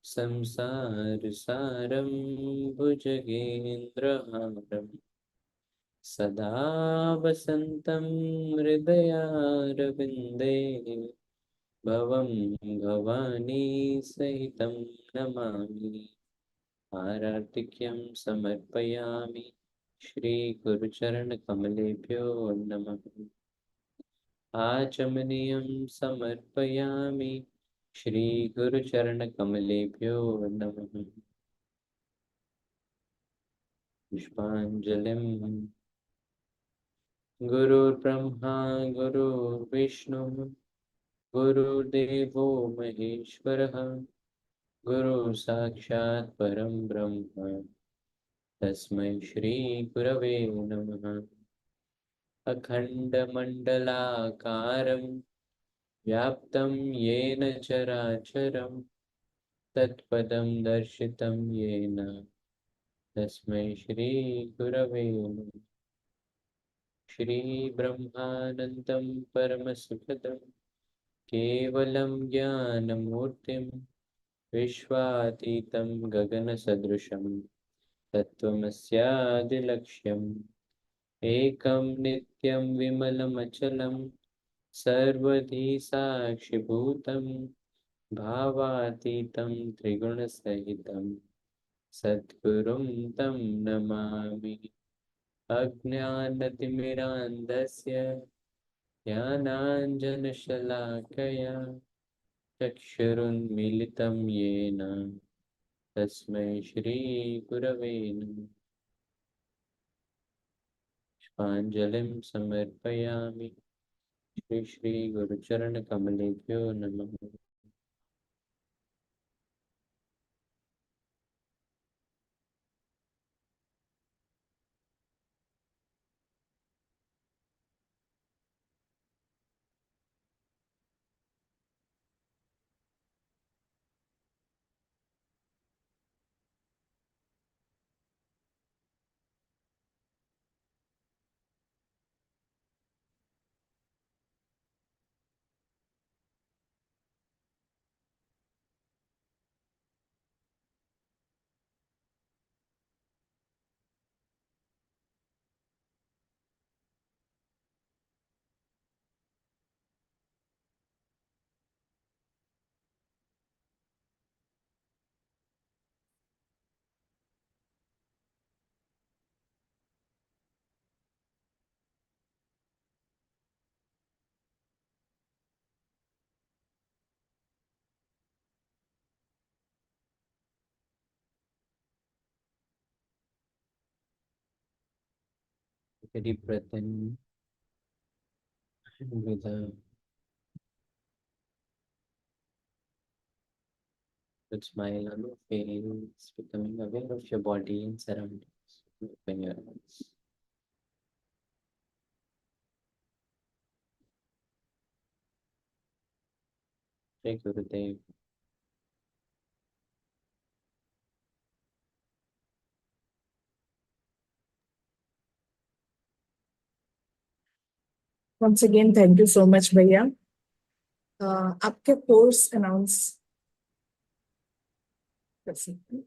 संसारसारं भुजगेन्द्रहारं सदा वसन्तं हृदयारविन्दे भवं भवानी सहितं नमामि आरार्तिक्यं समर्पयामि श्रीगुरुचरणकमलेभ्यो नमः आचमनीयं समर्पयामि श्रीगुरुचरणकमलेभ्यो नमः पुष्पाञ्जलिं गुरुर्ब्रह्मा गुरुर्विष्णुः गुरुदेवो महेश्वरः गुरु साक्षात् परं ब्रह्म तस्मै श्री गुरवे नमः। अखण्डमण्डलाकारं व्याप्तं येन चराचरं तत्पदं दर्शितं येन तस्मै श्री गुरवे नमः। श्रीब्रह्मानन्दं परमसुखदं केवलं ज्ञानमूर्तिं विश्वातीतं गगनसदृशं तत्त्वमस्यादिलक्ष्यम् एकं नित्यं विमलमचलं सर्वधी साक्षिभूतं भावातीतं त्रिगुणसहितं सद्गुरुं तं नमामि। अज्ञानतिमिरान्धस्य ज्ञानाञ्जनशलाकया चक्षुरुन्मीलितं येन तस्मै श्रीगुरवे नमः। पुष्पाञ्जलिं समर्पयामि। श्री गुरुचरणकमलेभ्यो नमः। Take a deep breath in and with a good smile on your face, becoming aware of your body and surroundings. Open your eyes. Jai Gurudev. Once again, thank you so much, भैया। आपके course announce कर सकते हैं?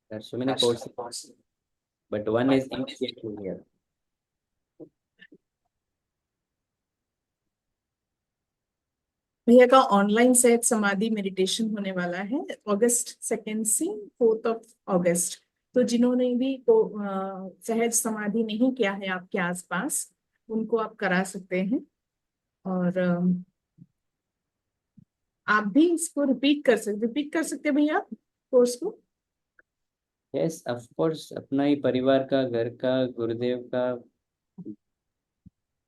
There are so many courses, but one is initiative here. भैया का online सहज समाधि meditation होने वाला है अगस्त 2 से 4 अगस्त। तो जिन्होंने भी सहज समाधि नहीं किया है आपके आसपास, उनको आप करा सकते हैं। और आप भी इसको रिपीट कर सकते हैं भैया कोर्स को। Yes, of course, अपना ही परिवार का, घर का, गुरुदेव का,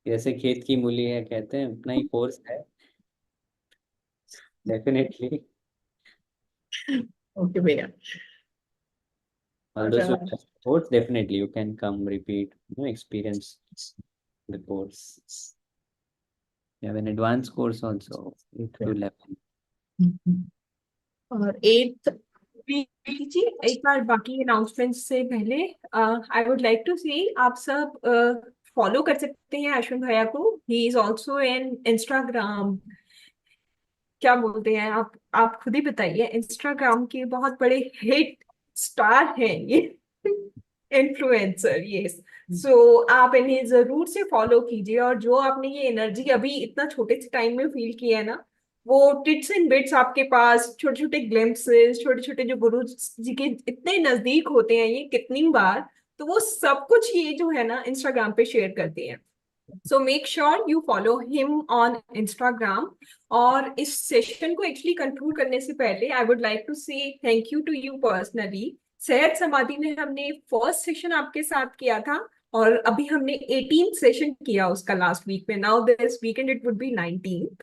जैसे खेत की मूली है कहते हैं, अपना ही कोर्स है। Definitely. ओके भैया। All those who have course, definitely you can come repeat, experience the course. You have an advanced course also, 8 to 11. और 8 जी एक बार बाकी अनाउंसमेंट से पहले आई वुड लाइक टू से आप सब फॉलो कर सकते हैं अश्विन भैया को। He is also in Instagram, क्या बोलते हैं आप खुद ही बताइए। इंस्टाग्राम के बहुत बड़े हिट स्टार हैं ये, इन्फ्लुएंसर। यस, सो आप इन्हें जरूर से फॉलो कीजिए। और जो आपने ये एनर्जी अभी इतना छोटे से टाइम में फील किया है ना, वो टिट्स एंड बिट्स आपके पास, छोटे छोटे ग्लिम्पसेस, छोटे छोटे जो गुरु जी के इतने नजदीक होते हैं ये कितनी बार, तो वो सब कुछ ये जो है ना इंस्टाग्राम पे शेयर करते हैं। So make sure you follow him on Instagram. और इस सेशन को एक्चुअली कंक्लूड करने से पहले I would like to say thank you to you personally. Sahaj Samadhi में हमने फर्स्ट सेशन आपके साथ किया था और अभी हमने 18 सेशन किया उसका लास्ट वीक में, now this weekend it would be 19th।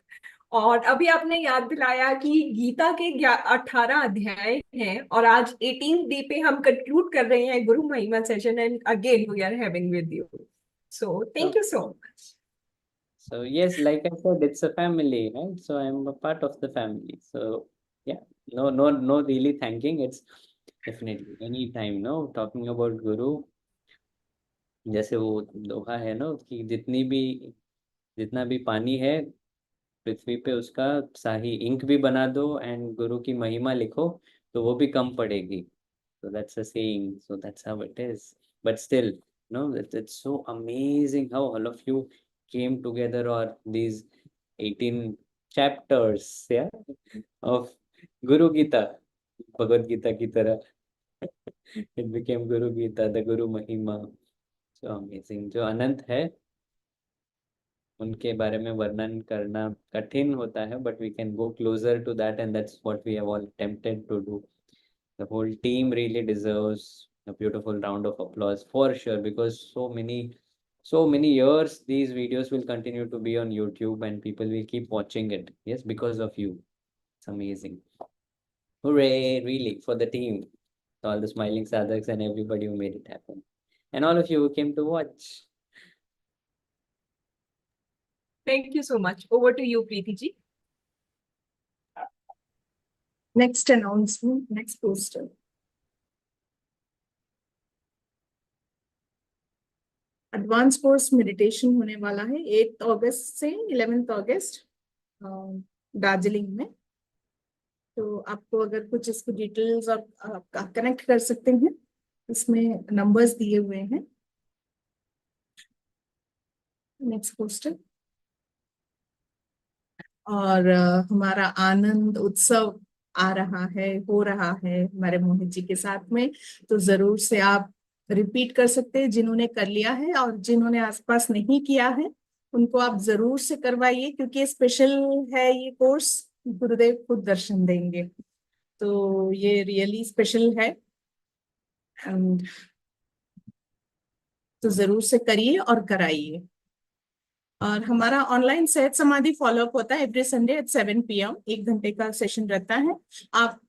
और अभी आपने याद दिलाया कि गीता के 18 अध्याय हैं और आज 18th डे पे हम कंक्लूड कर रहे हैं Guru Mahima session, and again we are having with you, so thank you so much. So yes, like I said, it's a family, right? So I'm a part of the family. So yeah, no, really thanking. It's definitely any time, no, talking about Guru. जैसे वो दोहा है ना कि जितना भी पानी है पृथ्वी पे, उसका शाही इंक भी बना दो एंड गुरु की महिमा लिखो तो वो भी कम पड़ेगी. So that's a saying. So that's how it is. But still, no, it's so amazing how all of you came together, or these 18 chapters, yeah, of Guru Gita, Bhagavad Gita की तरह. It became Guru Gita, the Guru Mahima. So amazing. जो अनंत है उनके बारे में वर्णन करना कठिन होता है, but we can go closer to that, and that's what we have all attempted to do. The whole team really deserves a beautiful round of applause for sure, because so many years these videos will continue to be on YouTube and people will keep watching it. Yes, because of you. It's amazing. Hooray, really, for the team, all the smiling sadhaks and everybody who made it happen, and all of you who came to watch. Thank you so much, over to you Preeti ji. Next announcement, next poster. Advance course meditation होने वाला है 8 अगस्त से 11 अगस्त दार्जिलिंग में। तो आपको अगर कुछ इसकी डिटेल्स और कनेक्ट कर सकते हैं, इसमें नंबर्स दिए हुए हैं। Next poster. और हमारा आनंद उत्सव आ रहा है, हो रहा है हमारे मोहित जी के साथ में, तो जरूर से आप रिपीट कर सकते हैं जिन्होंने कर लिया है, और जिन्होंने आसपास नहीं किया है उनको आप जरूर से करवाइए, क्योंकि स्पेशल है ये कोर्स, गुरुदेव खुद दर्शन देंगे, तो ये रियली स्पेशल है। एंड तो जरूर से करिए और कराइए। और हमारा ऑनलाइन सहज समाधि फॉलोअप होता है एवरी संडे एट 7 PM, 1 घंटे का सेशन रहता है। आप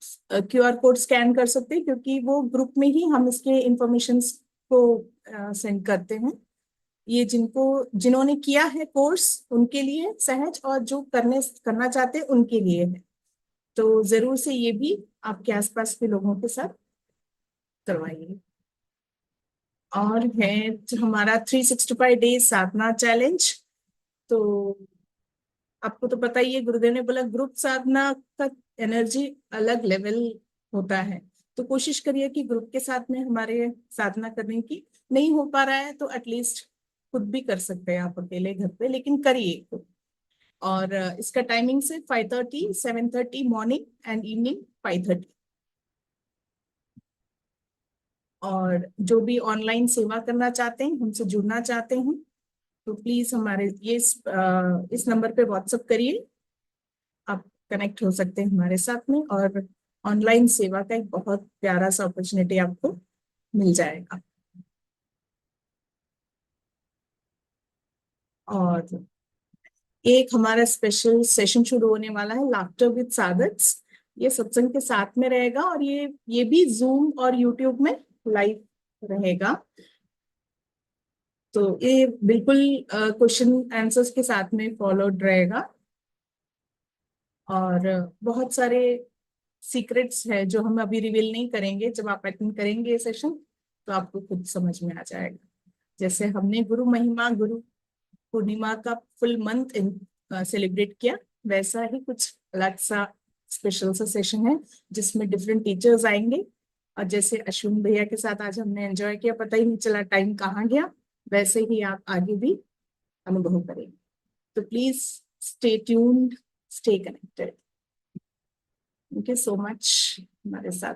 QR कोड स्कैन कर सकते हैं, क्योंकि वो ग्रुप में ही हम इसके इंफॉर्मेशन को सेंड करते हैं। ये जिन्होंने किया है कोर्स उनके लिए सहज, और जो करना चाहते हैं उनके लिए है, तो जरूर से ये भी आपके आसपास के लोगों के साथ करवाइए। और है हमारा 365 डेज साधना चैलेंज। तो आपको तो पता ही है, गुरुदेव ने बोला ग्रुप साधना का एनर्जी अलग लेवल होता है, तो कोशिश करिए कि ग्रुप के साथ में हमारे साधना करने की। नहीं हो पा रहा है तो एटलीस्ट खुद भी कर सकते हैं आप अकेले घर पे, लेकिन करिए। और इसका टाइमिंग से 5:30, 7:30 मॉर्निंग एंड इवनिंग 5:30। और जो भी ऑनलाइन सेवा करना चाहते हैं, हमसे जुड़ना चाहते हैं, तो प्लीज हमारे इस नंबर पे व्हाट्सएप करिए, आप कनेक्ट हो सकते हैं हमारे साथ में, और ऑनलाइन सेवा का एक बहुत प्यारा सा अपॉर्चुनिटी आपको मिल जाएगा। और एक हमारा स्पेशल सेशन शुरू होने वाला है, लाफ्टर विद साधक्स। ये सत्संग के साथ में रहेगा, और ये भी जूम और यूट्यूब में लाइव रहेगा। तो ये बिल्कुल क्वेश्चन आंसर्स के साथ में फॉलोड रहेगा, और बहुत सारे सीक्रेट्स है जो हम अभी रिवील नहीं करेंगे। जब आप अटेंड करेंगे ये सेशन तो आपको खुद समझ में आ जाएगा। जैसे हमने गुरु महिमा, गुरु पूर्णिमा का फुल मंथ सेलिब्रेट किया, वैसा ही कुछ अलग सा स्पेशल सा सेशन है जिसमें डिफरेंट टीचर्स आएंगे। और जैसे अश्विन भैया के साथ आज हमने एंजॉय किया, पता ही नहीं चला टाइम कहाँ गया, वैसे ही आप आगे भी अनुभव करेंगे। तो please stay tuned, stay connected. Thank you so much हमारे साथ